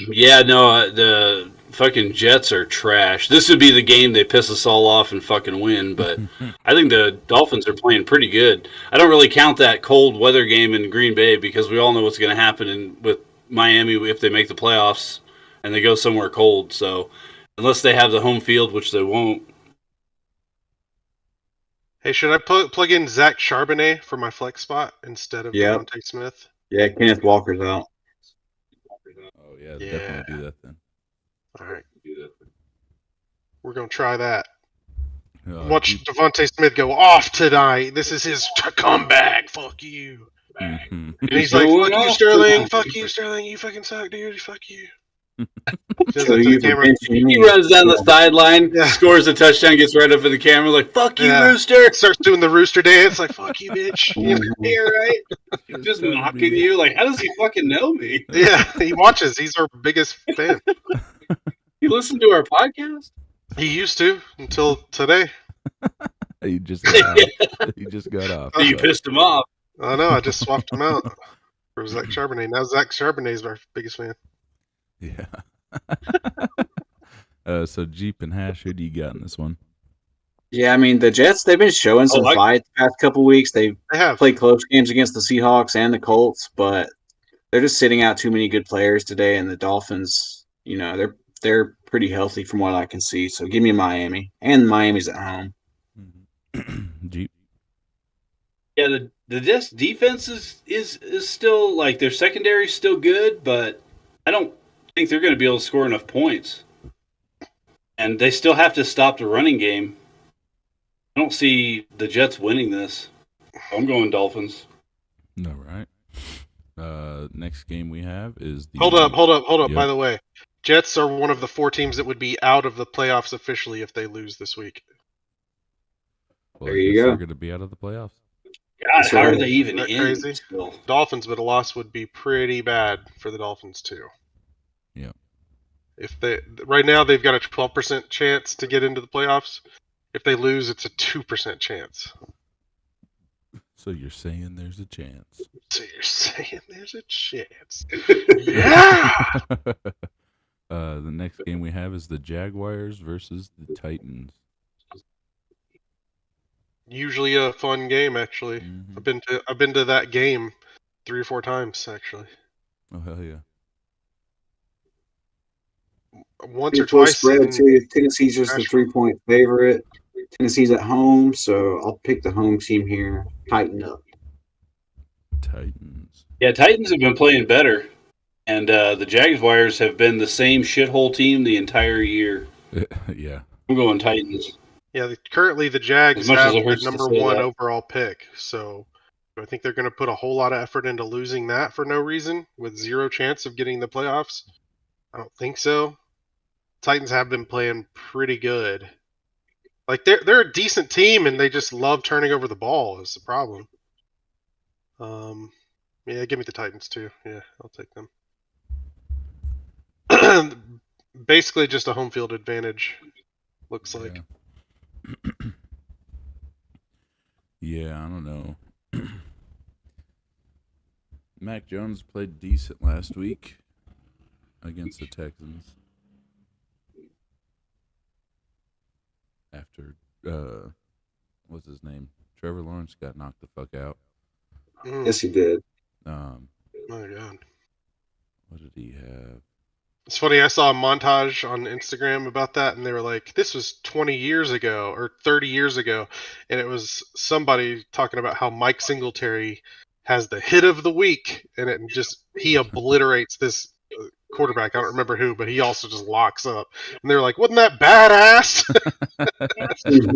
[SPEAKER 4] Yeah, no, the fucking Jets are trash. This would be the game they piss us all off and fucking win, but I think the Dolphins are playing pretty good. I don't really count that cold weather game in Green Bay because we all know what's going to happen with Miami if they make the playoffs and they go somewhere cold. So unless they have the home field, which they won't.
[SPEAKER 3] Hey, should I plug in Zach Charbonnet for my flex spot instead of Devontae Smith?
[SPEAKER 2] Yeah, Kenneth Walker's out.
[SPEAKER 1] Oh, yeah, definitely do that then.
[SPEAKER 3] All right. We're going to try that. Watch Devontae Smith go off tonight. This is his comeback. Fuck you.
[SPEAKER 1] Mm-hmm.
[SPEAKER 3] And he's like, fuck you, Sterling. Fuck you, Sterling. You fucking suck, dude. Fuck you.
[SPEAKER 2] So you
[SPEAKER 4] he runs down the sideline, scores a touchdown, gets right up in the camera, like, fuck you, Rooster.
[SPEAKER 3] Starts doing the Rooster dance, like, fuck you, bitch.
[SPEAKER 4] Yeah, right? Just mocking you. Like, how does he fucking know me?
[SPEAKER 3] Yeah, he watches. He's our biggest fan.
[SPEAKER 4] He listened to our podcast?
[SPEAKER 3] He used to until today.
[SPEAKER 1] He just got off. He just got off.
[SPEAKER 4] You pissed him off.
[SPEAKER 3] I know. I just swapped him out for Zach Charbonnet. Now Zach Charbonnet is our biggest fan.
[SPEAKER 1] Yeah. So Jeep and Hash, who do you got in this one?
[SPEAKER 2] Yeah, I mean the Jets. They've been showing some fight the past couple weeks. They
[SPEAKER 3] have
[SPEAKER 2] played close games against the Seahawks and the Colts, but they're just sitting out too many good players today. And the Dolphins, they're pretty healthy from what I can see. So give me Miami, and Miami's at home.
[SPEAKER 1] Jeep.
[SPEAKER 4] Yeah, the Jets defense is still like their secondary is still good, but I don't think they're going to be able to score enough points. And they still have to stop the running game. I don't see the Jets winning this. I'm going Dolphins.
[SPEAKER 1] All right. Next game we have is the...
[SPEAKER 3] Hold up.
[SPEAKER 1] Yep.
[SPEAKER 3] By the way, Jets are one of the 4 teams that would be out of the playoffs officially if they lose this week.
[SPEAKER 1] Well,
[SPEAKER 2] there you go.
[SPEAKER 1] They're going to be out of the playoffs.
[SPEAKER 4] God, how are they even in?
[SPEAKER 3] Crazy?
[SPEAKER 4] Still?
[SPEAKER 3] Dolphins, but a loss would be pretty bad for the Dolphins too.
[SPEAKER 1] Yeah.
[SPEAKER 3] If right now they've got a 12% chance to get into the playoffs. If they lose, it's a 2% chance.
[SPEAKER 1] So you're saying there's a chance?
[SPEAKER 3] So you're saying there's a chance? Yeah.
[SPEAKER 1] The next game we have is the Jaguars versus the Titans.
[SPEAKER 3] Usually a fun game, actually.
[SPEAKER 1] Mm-hmm.
[SPEAKER 3] I've been to that game 3 or 4 times, actually.
[SPEAKER 1] Oh hell yeah!
[SPEAKER 3] Once or twice.
[SPEAKER 2] Spread too. Tennessee's just a 3-point favorite. Tennessee's at home, so I'll pick the home team here. Tighten up.
[SPEAKER 1] Titans.
[SPEAKER 4] Yeah, Titans have been playing better, and the Jaguars have been the same shithole team the entire year.
[SPEAKER 1] Yeah.
[SPEAKER 4] I'm going Titans.
[SPEAKER 3] Yeah, currently the Jags
[SPEAKER 4] much
[SPEAKER 3] have
[SPEAKER 4] as it
[SPEAKER 3] the
[SPEAKER 4] hurts to
[SPEAKER 3] number
[SPEAKER 4] say
[SPEAKER 3] 1
[SPEAKER 4] that.
[SPEAKER 3] overall pick, so I think they're going to put a whole lot of effort into losing that for no reason, with 0 chance of getting the playoffs. I don't think so. Titans have been playing pretty good. Like they're a decent team, and they just love turning over the ball is the problem. Yeah, give me the Titans too. Yeah, I'll take them. Basically, just a home field advantage. Looks like.
[SPEAKER 1] Yeah, I don't know. Mac Jones played decent last week against the Texans. After, what's his name? Trevor Lawrence got knocked the fuck out.
[SPEAKER 2] Yes, he did.
[SPEAKER 3] My God.
[SPEAKER 1] What did he have?
[SPEAKER 3] It's funny. I saw a montage on Instagram about that, and they were like, "This was 20 years ago or 30 years ago," and it was somebody talking about how Mike Singletary has the hit of the week, and he obliterates this quarterback. I don't remember who, but he also just locks up. And they're like, "Wasn't that badass?"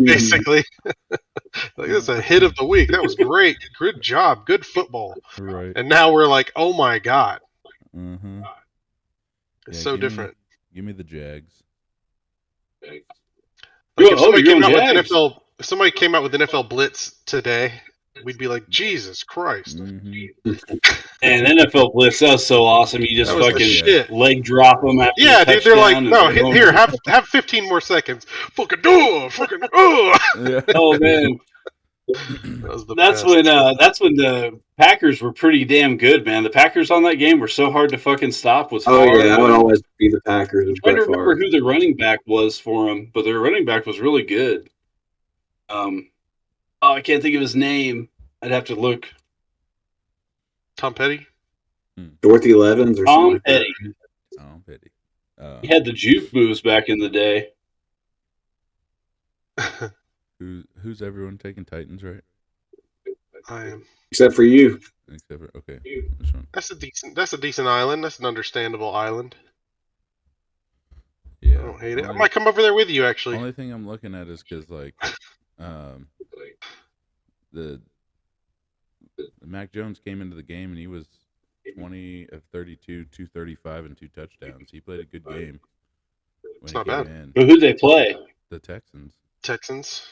[SPEAKER 3] Basically, like, that's a hit of the week. That was great. Good job. Good football.
[SPEAKER 1] Right.
[SPEAKER 3] And now we're like, "Oh my god."
[SPEAKER 1] Mm-hmm.
[SPEAKER 3] It's
[SPEAKER 1] Yeah,
[SPEAKER 3] so
[SPEAKER 1] give me-
[SPEAKER 3] different.
[SPEAKER 1] Give me the Jags.
[SPEAKER 3] Like if somebody
[SPEAKER 4] you're
[SPEAKER 3] came out
[SPEAKER 4] going
[SPEAKER 3] with
[SPEAKER 4] Jags.
[SPEAKER 3] if somebody came out with NFL Blitz today, we'd be like, Jesus Christ.
[SPEAKER 1] Mm-hmm.
[SPEAKER 4] And NFL Blitz, that was so awesome. You just
[SPEAKER 3] That was the
[SPEAKER 4] fucking
[SPEAKER 3] shit.
[SPEAKER 4] leg drop them after
[SPEAKER 3] Yeah,
[SPEAKER 4] the
[SPEAKER 3] dude, they're like,
[SPEAKER 4] touchdown
[SPEAKER 3] no,
[SPEAKER 4] and throw 'em.
[SPEAKER 3] here, have 15 more seconds. Fucking fucking
[SPEAKER 1] Yeah.
[SPEAKER 4] Oh man,
[SPEAKER 3] That was the
[SPEAKER 4] that's
[SPEAKER 3] best.
[SPEAKER 4] when the Packers were pretty damn good, man. The Packers on that game were so hard to fucking stop with
[SPEAKER 2] Oh
[SPEAKER 4] Favre.
[SPEAKER 2] yeah, I would always be the Packers with
[SPEAKER 4] I'm trying
[SPEAKER 2] Brett
[SPEAKER 4] to remember
[SPEAKER 2] Favre.
[SPEAKER 4] who the running back was for him, but their running back was really good. I can't think of his name. I'd have to look.
[SPEAKER 3] Tom Petty.
[SPEAKER 2] Dorothy Levens or
[SPEAKER 4] Tom
[SPEAKER 2] something like
[SPEAKER 4] Petty.
[SPEAKER 2] that.
[SPEAKER 1] Oh, pity.
[SPEAKER 4] He had the juke moves back in the day.
[SPEAKER 1] Who's everyone taking Titans, right?
[SPEAKER 3] I am.
[SPEAKER 2] Except for you.
[SPEAKER 1] Except for okay. This one.
[SPEAKER 3] That's a decent island. That's an understandable island.
[SPEAKER 1] Yeah.
[SPEAKER 3] I don't hate it. I
[SPEAKER 1] Only-
[SPEAKER 3] might come over there with you actually.
[SPEAKER 1] Only thing I'm looking at is because like, the Mac Jones came into the game and he was 20 of 32, 235, and 2 touchdowns. He played a good game when
[SPEAKER 3] It's
[SPEAKER 1] he
[SPEAKER 3] not
[SPEAKER 1] came
[SPEAKER 3] bad.
[SPEAKER 1] in.
[SPEAKER 4] But who'd they play?
[SPEAKER 1] The Texans.
[SPEAKER 3] Texans.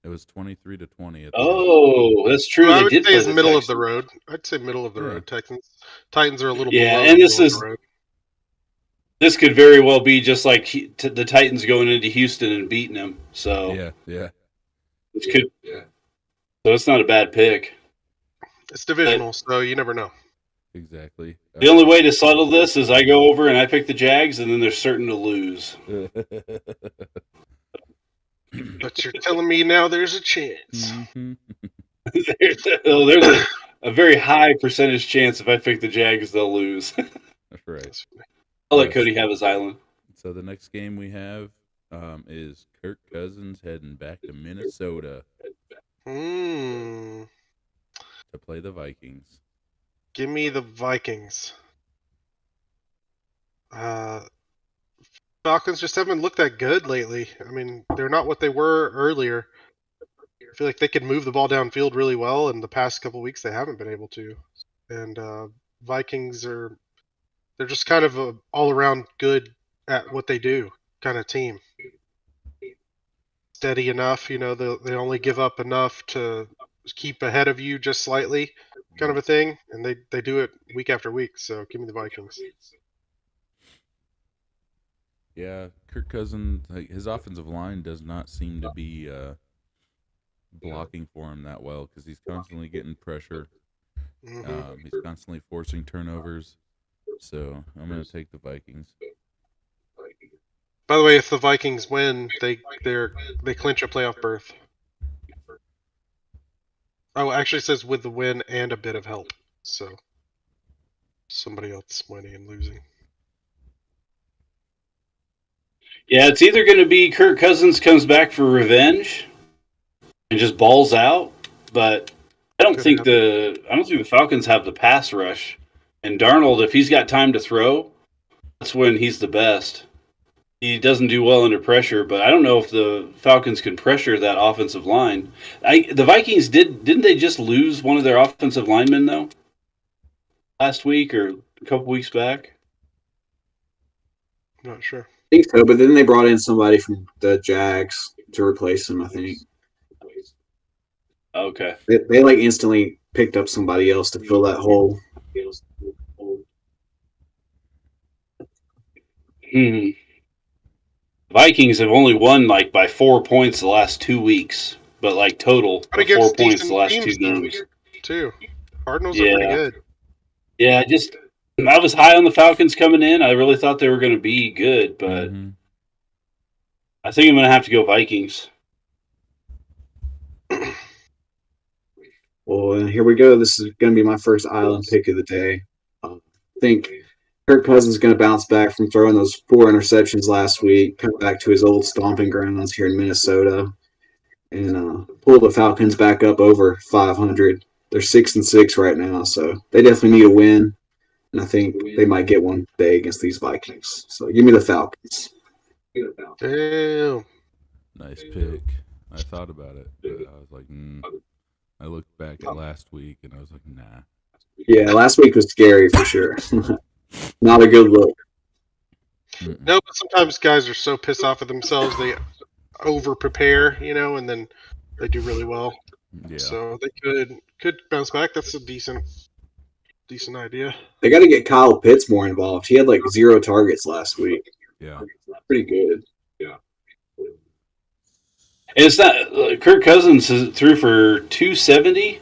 [SPEAKER 1] It was 23-20 at the end.
[SPEAKER 4] Oh, that's true.
[SPEAKER 3] I
[SPEAKER 4] They
[SPEAKER 3] would
[SPEAKER 4] did
[SPEAKER 3] say
[SPEAKER 4] play
[SPEAKER 3] it's
[SPEAKER 4] the
[SPEAKER 3] middle of the
[SPEAKER 4] Texans.
[SPEAKER 3] road. I'd say middle of the
[SPEAKER 1] Yeah.
[SPEAKER 3] road. Texans. Titans are a little
[SPEAKER 4] Yeah,
[SPEAKER 3] below
[SPEAKER 4] and
[SPEAKER 3] the
[SPEAKER 4] this
[SPEAKER 3] middle
[SPEAKER 4] is-
[SPEAKER 3] of the road.
[SPEAKER 4] This could very well be just like the Titans going into Houston and beating them. So
[SPEAKER 1] Yeah.
[SPEAKER 4] it could. So it's not a bad pick.
[SPEAKER 3] It's divisional, so you never know.
[SPEAKER 1] Exactly.
[SPEAKER 4] The only way to settle this is I go over and I pick the Jags, and then they're certain to lose.
[SPEAKER 3] But you're telling me now there's a chance.
[SPEAKER 1] Mhm.
[SPEAKER 4] There's a very high percentage chance if I pick the Jags, they'll lose.
[SPEAKER 1] That's right.
[SPEAKER 3] That's funny.
[SPEAKER 4] I'll let
[SPEAKER 1] Yes.
[SPEAKER 4] Cody have his island.
[SPEAKER 1] So the next game we have is Kirk Cousins heading back to Minnesota
[SPEAKER 3] Mm,
[SPEAKER 1] to play the Vikings.
[SPEAKER 3] give me the Vikings. Falcons just haven't looked that good lately. I mean, they're not what they were earlier. I feel like they could move the ball downfield really well, and the past couple weeks they haven't been able to. And Vikings they're just kind of a all around good at what they do kind of team. Steady enough, they only give up enough to keep ahead of you just slightly, kind of a thing, and they do it week after week. So give me the Vikings.
[SPEAKER 1] Yeah, Kirk Cousins, like, his offensive line does not seem to be blocking for him that well because he's constantly getting pressure.
[SPEAKER 3] Mhm.
[SPEAKER 1] He's constantly forcing turnovers. So I'm going to take the Vikings.
[SPEAKER 3] By the way, if the Vikings win, they clinch a playoff berth. Oh, it actually says with the win and a bit of help. So somebody else winning and losing.
[SPEAKER 4] Yeah, it's either going to be Kirk Cousins comes back for revenge and just balls out, but I don't think the Falcons have the pass rush. And Darnold, if he's got time to throw, that's when he's the best. He doesn't do well under pressure, but I don't know if the Falcons can pressure that offensive line. The Vikings didn't they just lose one of their offensive linemen though? Last week or a couple weeks back?
[SPEAKER 3] I'm not sure.
[SPEAKER 2] I think so, but then they brought in somebody from the Jags to replace him, I think.
[SPEAKER 4] Okay.
[SPEAKER 2] They like instantly picked up somebody else to fill that hole.
[SPEAKER 4] Vikings have only won like by 4 points the last 2 weeks, but like total
[SPEAKER 3] But
[SPEAKER 4] of 4
[SPEAKER 3] against
[SPEAKER 4] points
[SPEAKER 3] decent
[SPEAKER 4] the last
[SPEAKER 3] teams,
[SPEAKER 4] 2 games.
[SPEAKER 3] too. Cardinals are pretty
[SPEAKER 4] Yeah.
[SPEAKER 3] good.
[SPEAKER 4] Yeah, I was high on the Falcons coming in. I really thought they were going to be good, but
[SPEAKER 1] Mhm.
[SPEAKER 4] I think I'm going to have to go Vikings.
[SPEAKER 2] Well, and here we go. This is going to be my first island pick of the day. I think Kirk Cousins is going to bounce back from throwing those 4 interceptions last week, come back to his old stomping grounds here in Minnesota, and pull the Falcons back up over 500. They're 6-6 right now, so they definitely need a win, and I think they might get one today against these Vikings. So give me the Falcons.
[SPEAKER 3] Damn.
[SPEAKER 1] Nice pick. I thought about it, but I was like, I looked back at last week, and I was like, nah.
[SPEAKER 2] Yeah, last week was scary for sure. Not a good look.
[SPEAKER 3] No, but sometimes guys are so pissed off at themselves they over prepare, and then they do really well.
[SPEAKER 1] Yeah.
[SPEAKER 3] So they could bounce back. That's a decent idea.
[SPEAKER 2] They got to get Kyle Pitts more involved. He had like 0 targets last week.
[SPEAKER 1] Yeah.
[SPEAKER 2] Pretty good.
[SPEAKER 4] It's not Kirk Cousins threw for 270.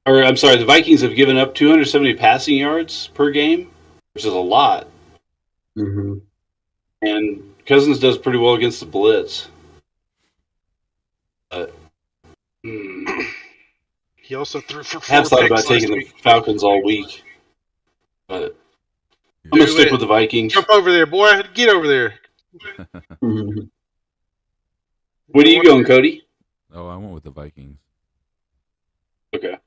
[SPEAKER 4] Or I'm sorry, the Vikings have given up 270 passing yards per game, which is a lot.
[SPEAKER 2] Mm-hmm.
[SPEAKER 4] And Cousins does pretty well against the blitz.
[SPEAKER 3] He also threw for 4
[SPEAKER 4] I have thought about
[SPEAKER 3] picks
[SPEAKER 4] taking
[SPEAKER 3] last
[SPEAKER 4] the
[SPEAKER 3] week.
[SPEAKER 4] Falcons all week, but I'm gonna stick with the Vikings.
[SPEAKER 3] Jump over there, boy! Get over there.
[SPEAKER 2] Mm-hmm.
[SPEAKER 4] What are you going, Cody?
[SPEAKER 1] Oh, I went with the Vikings.
[SPEAKER 4] Okay.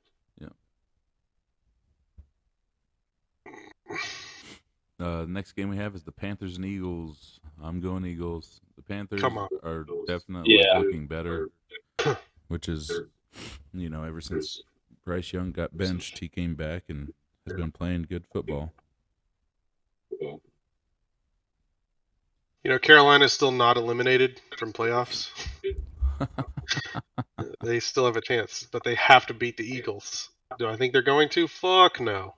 [SPEAKER 1] The next game we have is the Panthers and Eagles. I'm going Eagles. The Panthers are definitely looking better, which is, ever since Bryce Young got benched, he came back and has been playing good football.
[SPEAKER 3] Carolina's still not eliminated from playoffs. They still have a chance, but they have to beat the Eagles. Do I think they're going to? Fuck no.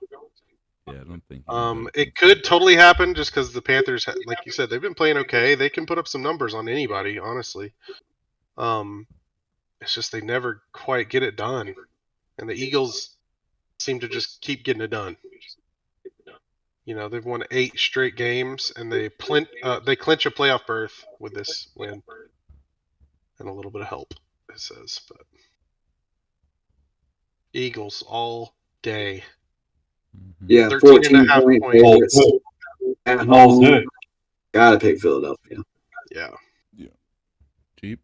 [SPEAKER 1] Yeah, I don't think.
[SPEAKER 3] It could totally happen just because the Panthers, like you said, they've been playing okay. They can put up some numbers on anybody, honestly. It's just they never quite get it done, and the Eagles seem to just keep getting it done. They've won 8 straight games, and they clinch a playoff berth with this win, and a little bit of help, it says. But Eagles all day.
[SPEAKER 2] Yeah,
[SPEAKER 3] 13.5
[SPEAKER 2] point favorites at home. Gotta pick Philadelphia.
[SPEAKER 3] Yeah.
[SPEAKER 1] Cheap.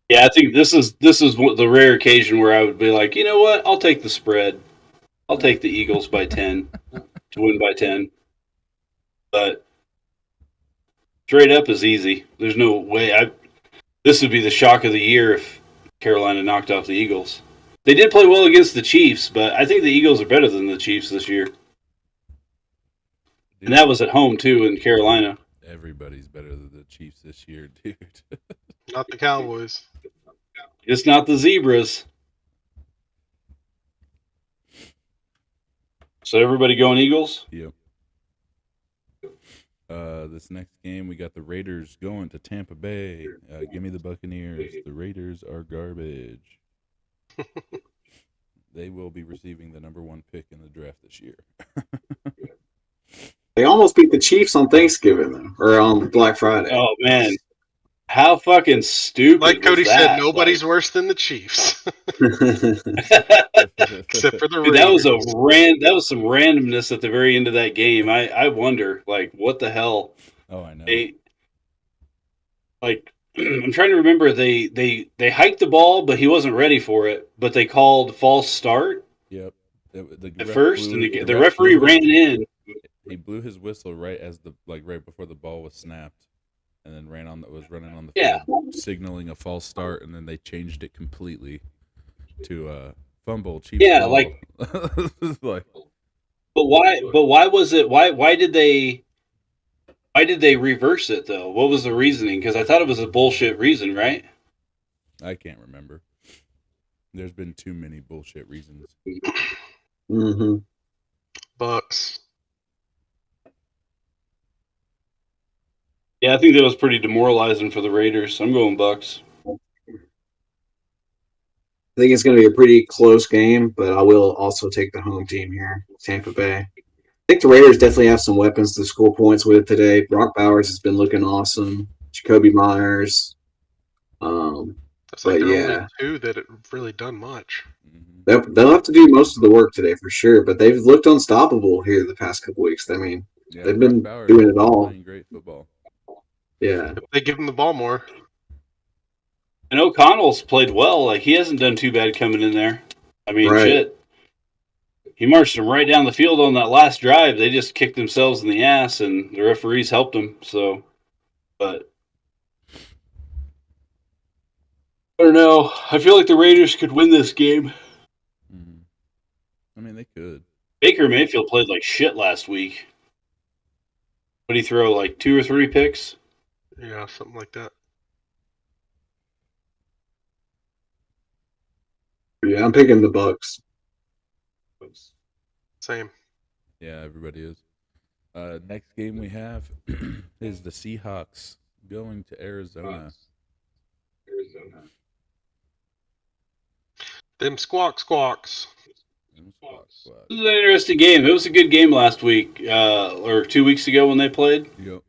[SPEAKER 4] Yeah, I think this is the rare occasion where I would be like, you know what? I'll take the spread. I'll take the Eagles by 10 to win by 10. But straight up is easy. There's no way. This would be the shock of the year if Carolina knocked off the Eagles. They did play well against the Chiefs, but I think the Eagles are better than the Chiefs this year. And that was at home, too, in Carolina.
[SPEAKER 1] Everybody's better than the Chiefs this year, dude.
[SPEAKER 3] Not the Cowboys.
[SPEAKER 4] Just not the Zebras. So everybody going Eagles?
[SPEAKER 1] Yep. This next game, we got the Raiders going to Tampa Bay. Give me the Buccaneers. The Raiders are garbage. They will be receiving the number 1 pick in the draft this year.
[SPEAKER 2] They almost beat the Chiefs on Thanksgiving, though, or on Black Friday.
[SPEAKER 4] Oh, man. How fucking stupid.
[SPEAKER 3] Like Cody
[SPEAKER 4] was that?
[SPEAKER 3] said, nobody's worse than the Chiefs. Except for the
[SPEAKER 4] Dude,
[SPEAKER 3] Raiders.
[SPEAKER 4] that was some randomness at the very end of that game. I wonder, what the hell?
[SPEAKER 1] Oh, I know.
[SPEAKER 4] I'm trying to remember. They hiked the ball, but he wasn't ready for it. But they called false start.
[SPEAKER 1] Yep.
[SPEAKER 4] At first, and the referee ran in.
[SPEAKER 1] He blew his whistle right before the ball was snapped, and then running on the field, signaling a false start, and then they changed it completely to fumble. Chiefs ball.
[SPEAKER 4] But why was it? Why did they reverse it though? What was the reasoning? Because I thought it was a bullshit reason, right?
[SPEAKER 1] I can't remember. There's been too many bullshit reasons.
[SPEAKER 2] Mm-hmm.
[SPEAKER 3] Bucks.
[SPEAKER 4] Yeah, I think that was pretty demoralizing for the Raiders. I'm going Bucks.
[SPEAKER 2] I think it's going to be a pretty close game, but I will also take the home team here, Tampa Bay. I think the Raiders definitely have some weapons to score points with today. Brock Bowers has been looking awesome. Jacoby Myers.
[SPEAKER 3] That's like the only 2 that have really done much.
[SPEAKER 2] they'll have to do most of the work today for sure. But they've looked unstoppable here the past couple weeks. I mean,
[SPEAKER 1] Yeah,
[SPEAKER 2] they've
[SPEAKER 1] Brock
[SPEAKER 2] been
[SPEAKER 1] Bowers
[SPEAKER 2] doing
[SPEAKER 1] is
[SPEAKER 2] it all.
[SPEAKER 1] playing great football.
[SPEAKER 2] Yeah.
[SPEAKER 3] If they give him the ball more.
[SPEAKER 4] And O'Connell's played well. Like, he hasn't done too bad coming in there. I mean,
[SPEAKER 2] Right.
[SPEAKER 4] shit. He marched them right down the field on that last drive. They just kicked themselves in the ass, and the referees helped them. So, but I don't know. I feel like the Raiders could win this game.
[SPEAKER 1] Mm-hmm. I mean, they could.
[SPEAKER 4] Baker Mayfield played like shit last week. What did he throw? Like 2 or 3 picks?
[SPEAKER 3] Yeah, something like that.
[SPEAKER 2] Yeah, I'm picking the Bucks.
[SPEAKER 3] Same.
[SPEAKER 1] Yeah, everybody is. Next game we have is the Seahawks going to Arizona.
[SPEAKER 3] Them squawks.
[SPEAKER 4] This is an interesting game. It was a good game last week, or 2 weeks ago when they played.
[SPEAKER 1] Yep.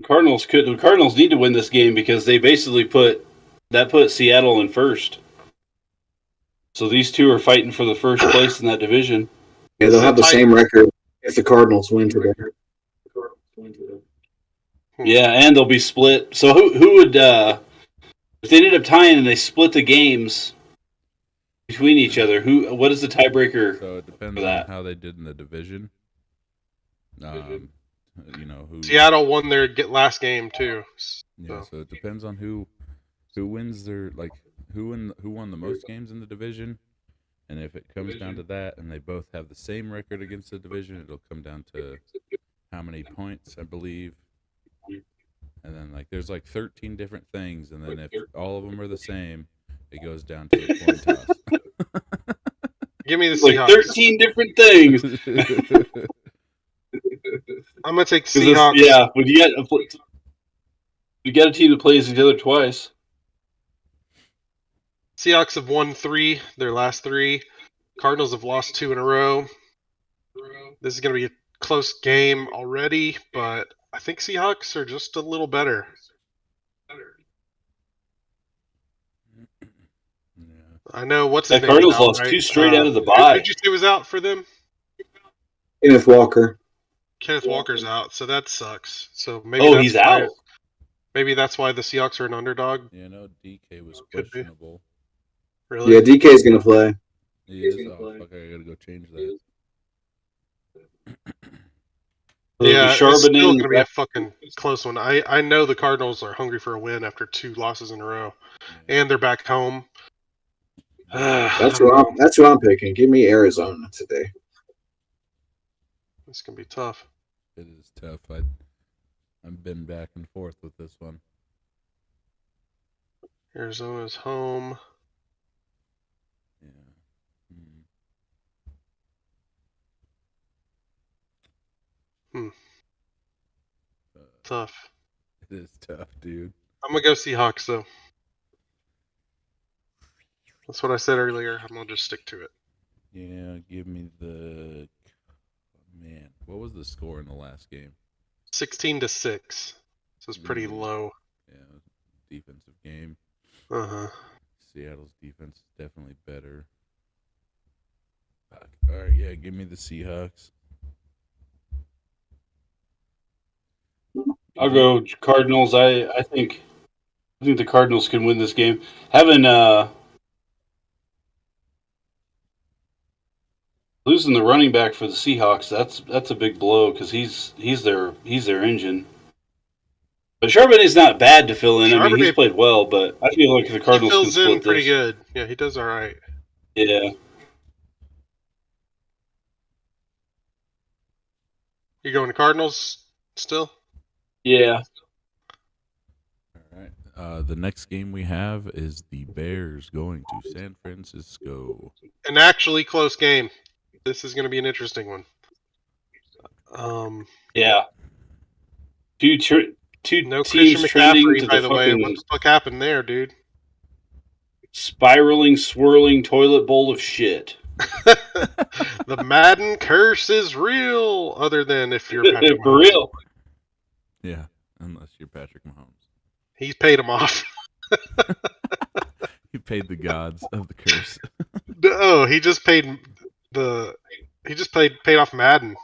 [SPEAKER 4] The Cardinals need to win this game because they basically put Seattle in first. So these two are fighting for the first place in that division.
[SPEAKER 2] Yeah, they'll have the same record if the Cardinals win today.
[SPEAKER 4] Yeah, and they'll be split. So who would if they ended up tying and they split the games between each other? What is the tiebreaker?
[SPEAKER 1] So it depends
[SPEAKER 4] for that?
[SPEAKER 1] on how they did in the division. You know who.
[SPEAKER 3] Seattle won their last game too.
[SPEAKER 1] Yeah, so it depends on who wins their who won the most games in the division, and if it comes down to that, and they both have the same record against the division, it'll come down to how many points, I believe. And then there's 13 different things, and then if all of them are the same, it goes down to a coin toss.
[SPEAKER 3] Give me the
[SPEAKER 4] It's
[SPEAKER 3] Seahawks.
[SPEAKER 4] 13 different things.
[SPEAKER 3] I'm gonna take the Seahawks.
[SPEAKER 4] Yeah, when you get a team that plays each other twice.
[SPEAKER 3] Seahawks have won 3, their last 3. Cardinals have lost 2 in a row. This is gonna be a close game already, but I think Seahawks are just a little better.
[SPEAKER 1] Yeah.
[SPEAKER 3] I know what's
[SPEAKER 4] The
[SPEAKER 3] his name
[SPEAKER 4] Cardinals
[SPEAKER 3] is out,
[SPEAKER 4] lost
[SPEAKER 3] right?
[SPEAKER 4] 2 straight out of the
[SPEAKER 3] Who
[SPEAKER 4] bye.
[SPEAKER 3] did you say was out for them?
[SPEAKER 2] Kenneth Walker.
[SPEAKER 3] Kenneth Walker's out, so that sucks. So maybe
[SPEAKER 4] He's
[SPEAKER 3] why-
[SPEAKER 4] out.
[SPEAKER 3] Maybe that's why the Seahawks are an underdog.
[SPEAKER 1] Yeah, no, DK was
[SPEAKER 3] Could be.
[SPEAKER 1] questionable.
[SPEAKER 3] Really?
[SPEAKER 2] Yeah, DK's gonna play.
[SPEAKER 1] He is. Oh, fuck! I gotta go change that.
[SPEAKER 3] Yeah, it's
[SPEAKER 4] Charbonnet
[SPEAKER 3] still
[SPEAKER 4] and
[SPEAKER 3] going to be a fucking close one. I know the Cardinals are hungry for a win after 2 losses in a row, and they're back home.
[SPEAKER 2] That's what I'm picking. Give me Arizona today.
[SPEAKER 3] It's going to be tough.
[SPEAKER 1] It is tough. I've been back and forth with this one.
[SPEAKER 3] Arizona's home.
[SPEAKER 1] Yeah.
[SPEAKER 3] Tough.
[SPEAKER 1] It is tough, dude.
[SPEAKER 3] I'm going to go Seahawks, though. That's what I said earlier. I'm going to just stick to it.
[SPEAKER 1] Yeah, give me the. Man, what was the score in the last game?
[SPEAKER 3] 16-6. So it's pretty
[SPEAKER 1] Mm.
[SPEAKER 3] low.
[SPEAKER 1] Yeah, defensive game.
[SPEAKER 3] Uh-huh.
[SPEAKER 1] Seattle's defense is definitely better. Fuck. All right, yeah, give me the Seahawks.
[SPEAKER 4] I'll go Cardinals. I think the Cardinals can win this game. Having losing the running back for the Seahawks, that's a big blow because he's their engine. But Charbonnet's not bad to fill in. I mean, he's played well, but I feel like the Cardinals
[SPEAKER 3] He
[SPEAKER 4] can
[SPEAKER 3] fills in
[SPEAKER 4] split
[SPEAKER 3] pretty
[SPEAKER 4] this.
[SPEAKER 3] good. Yeah, he does all right.
[SPEAKER 4] Yeah.
[SPEAKER 3] You going to Cardinals still?
[SPEAKER 4] Yeah.
[SPEAKER 1] All right. The next game we have is the Bears going to San Francisco.
[SPEAKER 3] An actually close game. This is going to be an interesting one.
[SPEAKER 4] Yeah. Two
[SPEAKER 3] No
[SPEAKER 4] teams
[SPEAKER 3] Christian
[SPEAKER 4] trending
[SPEAKER 3] McCaffrey,
[SPEAKER 4] to
[SPEAKER 3] by
[SPEAKER 4] the
[SPEAKER 3] the way.
[SPEAKER 4] fucking
[SPEAKER 3] What the fuck happened there, dude?
[SPEAKER 4] spiraling, swirling toilet bowl of shit.
[SPEAKER 3] The Madden curse is real. Other than if you're Patrick
[SPEAKER 4] For
[SPEAKER 3] Mahomes.
[SPEAKER 4] real.
[SPEAKER 1] Yeah, unless you're Patrick Mahomes.
[SPEAKER 3] He's paid him off.
[SPEAKER 1] paid the gods of the curse.
[SPEAKER 3] No, he just paid paid off Madden.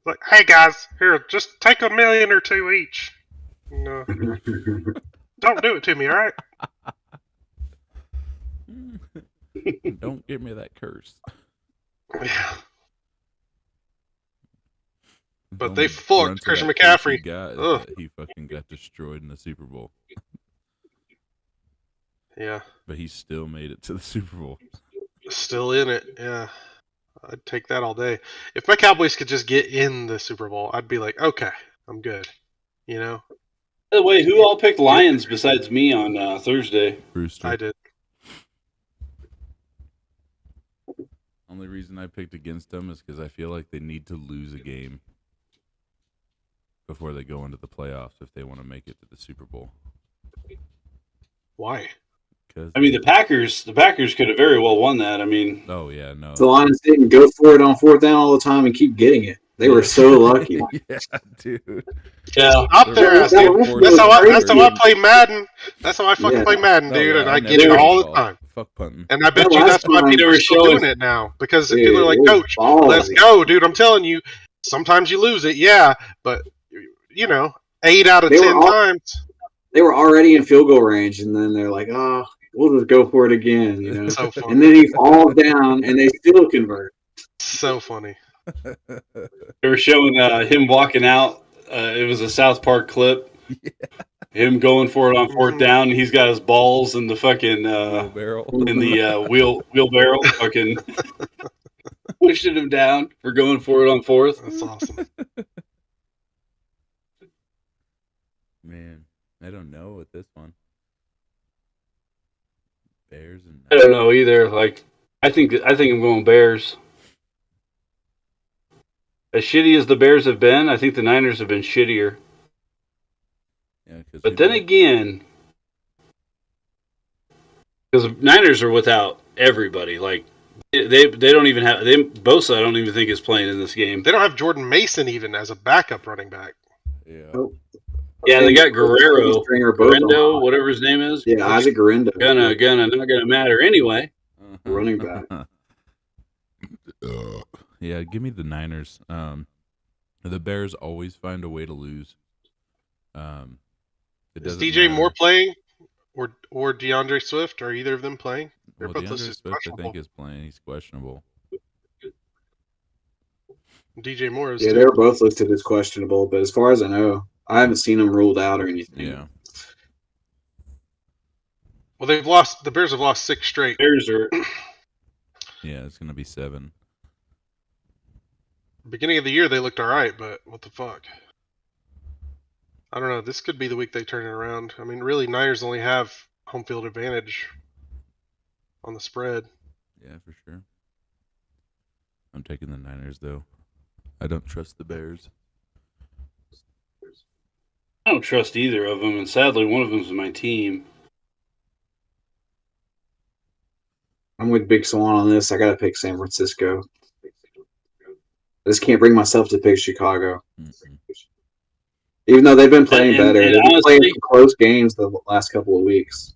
[SPEAKER 3] Like, hey guys, here, just take $1 million or $2 million each. No, don't do it to me, all right?
[SPEAKER 1] Don't give me that curse.
[SPEAKER 3] Yeah. But
[SPEAKER 1] The
[SPEAKER 3] they
[SPEAKER 1] only
[SPEAKER 3] fucked
[SPEAKER 1] brunt of
[SPEAKER 3] Christian
[SPEAKER 1] that curse
[SPEAKER 3] McCaffrey.
[SPEAKER 1] He got is
[SPEAKER 3] Ugh.
[SPEAKER 1] that he fucking got destroyed in the Super Bowl,
[SPEAKER 3] Yeah,
[SPEAKER 1] but he still made it to the Super Bowl.
[SPEAKER 3] still in it. Yeah, I'd take that all day. If my Cowboys could just get in the Super Bowl, I'd be like, okay, I'm good. You know,
[SPEAKER 4] By the way, who all picked Lions besides me on Thursday?
[SPEAKER 1] Brewster.
[SPEAKER 3] I did.
[SPEAKER 1] Only reason I picked against them is because I feel like they need to lose a game before they go into the playoffs if they want to make it to the Super Bowl.
[SPEAKER 3] Why?
[SPEAKER 1] Because
[SPEAKER 4] I mean, the Packers could have very well won that. I mean,
[SPEAKER 1] oh yeah, no,
[SPEAKER 2] The Lions didn't go for it on fourth down all the time and keep getting it. They were so lucky.
[SPEAKER 1] yeah, dude.
[SPEAKER 4] yeah,
[SPEAKER 3] Up there,
[SPEAKER 2] That
[SPEAKER 3] dude.
[SPEAKER 2] was
[SPEAKER 3] That's how I
[SPEAKER 2] crazy.
[SPEAKER 3] play Madden. That's how I fucking
[SPEAKER 2] Yeah.
[SPEAKER 3] play Madden,
[SPEAKER 1] No,
[SPEAKER 3] dude,
[SPEAKER 1] yeah,
[SPEAKER 3] and
[SPEAKER 1] I
[SPEAKER 3] I
[SPEAKER 1] never
[SPEAKER 3] get it
[SPEAKER 1] get
[SPEAKER 3] all the
[SPEAKER 1] involved.
[SPEAKER 3] time.
[SPEAKER 1] Fuck punting.
[SPEAKER 3] And I bet
[SPEAKER 2] That
[SPEAKER 3] you
[SPEAKER 2] last
[SPEAKER 3] that's why
[SPEAKER 2] time
[SPEAKER 3] people
[SPEAKER 4] they
[SPEAKER 3] are
[SPEAKER 4] were
[SPEAKER 3] still
[SPEAKER 4] showing-
[SPEAKER 3] doing it now. Because
[SPEAKER 2] Dude,
[SPEAKER 3] people are like,
[SPEAKER 2] it was
[SPEAKER 3] Coach,
[SPEAKER 2] ballsy.
[SPEAKER 3] let's go, dude. I'm telling you, sometimes you lose it, yeah, but, 8 out of
[SPEAKER 2] They were
[SPEAKER 3] 10
[SPEAKER 2] all-
[SPEAKER 3] times.
[SPEAKER 2] They were already in field goal range, and then they're like, "Oh, we'll just go for it again," you know.
[SPEAKER 3] So funny.
[SPEAKER 2] And then he falls down, and they still convert.
[SPEAKER 3] So funny.
[SPEAKER 4] they were showing him walking out. It was a South Park clip. Him going for it on fourth down. He's got his balls in the fucking
[SPEAKER 1] barrel.
[SPEAKER 4] in the wheelbarrow, fucking pushing him down for going for it on fourth.
[SPEAKER 3] That's awesome.
[SPEAKER 1] Man, I don't know with this one. Bears and
[SPEAKER 4] I don't know either. Like, I think I'm going Bears. As shitty as the Bears have been, I think the Niners have been shittier.
[SPEAKER 1] yeah,
[SPEAKER 4] But then again, because the Niners are without everybody. Like, they don't even have Bosa. I don't even think is playing in this game.
[SPEAKER 3] They don't have Jordan Mason even as a backup running back.
[SPEAKER 1] yeah,
[SPEAKER 4] Yeah, they got Guerrero,
[SPEAKER 2] Stringer both
[SPEAKER 4] Guerrero,
[SPEAKER 2] on.
[SPEAKER 4] whatever his name is.
[SPEAKER 2] Yeah, Isaac Guerrero.
[SPEAKER 4] Not gonna matter anyway.
[SPEAKER 2] Running back.
[SPEAKER 1] Yeah, give me the Niners. The Bears always find a way to lose. It
[SPEAKER 3] Is
[SPEAKER 1] doesn't
[SPEAKER 3] DJ
[SPEAKER 1] matter.
[SPEAKER 3] Moore playing? Or DeAndre Swift? Are either of them playing? They're
[SPEAKER 1] Well,
[SPEAKER 3] both listed
[SPEAKER 1] DeAndre
[SPEAKER 3] as
[SPEAKER 1] Swift, I
[SPEAKER 3] questionable.
[SPEAKER 1] think, is playing. He's questionable.
[SPEAKER 3] DJ Moore is
[SPEAKER 2] Yeah,
[SPEAKER 3] too.
[SPEAKER 2] they were both listed as questionable, but as far as I know, I haven't seen them ruled out or anything.
[SPEAKER 1] Yeah.
[SPEAKER 3] Well, the Bears have lost 6 straight.
[SPEAKER 4] Bears are
[SPEAKER 1] Yeah, it's going to be 7.
[SPEAKER 3] Beginning of the year, they looked all right, but what the fuck? I don't know. This could be the week they turn it around. I mean, really, Niners only have home field advantage on the spread.
[SPEAKER 1] Yeah, for sure. I'm taking the Niners, though. I don't trust the Bears.
[SPEAKER 4] I don't trust either of them, and sadly, one of them's my team.
[SPEAKER 2] I'm with Big Swan on this. I got to pick San Francisco. I just can't bring myself to pick Chicago.
[SPEAKER 1] Mm-mm.
[SPEAKER 2] Even though they've been playing
[SPEAKER 4] And
[SPEAKER 2] better. They've been
[SPEAKER 4] honestly-
[SPEAKER 2] playing some close games the last couple of weeks.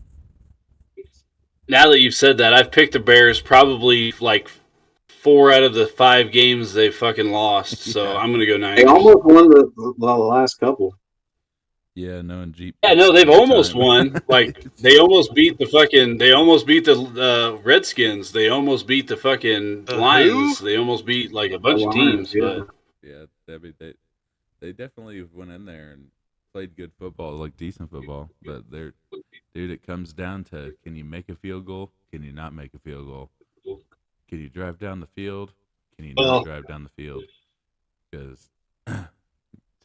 [SPEAKER 4] Now that you've said that, I've picked the Bears probably like 4 out of the 5 games they fucking lost. So
[SPEAKER 1] Yeah.
[SPEAKER 4] I'm gonna go
[SPEAKER 2] They
[SPEAKER 4] Niners.
[SPEAKER 2] almost won the last couple.
[SPEAKER 1] Yeah, no, and Jeep.
[SPEAKER 4] Yeah, no, they've
[SPEAKER 1] every
[SPEAKER 4] almost
[SPEAKER 1] time.
[SPEAKER 4] won. Like they almost beat the Redskins. They almost beat the fucking
[SPEAKER 3] The
[SPEAKER 4] Lions.
[SPEAKER 3] who?
[SPEAKER 4] They almost beat like a bunch
[SPEAKER 2] The
[SPEAKER 4] of
[SPEAKER 2] Lions,
[SPEAKER 4] teams.
[SPEAKER 2] yeah.
[SPEAKER 4] But
[SPEAKER 1] Yeah, they definitely went in there and played good football, like decent football. But dude, it comes down to, can you make a field goal? Can you not make a field goal? Can you drive down the field? Can you
[SPEAKER 4] Well-
[SPEAKER 1] not drive down the field? Because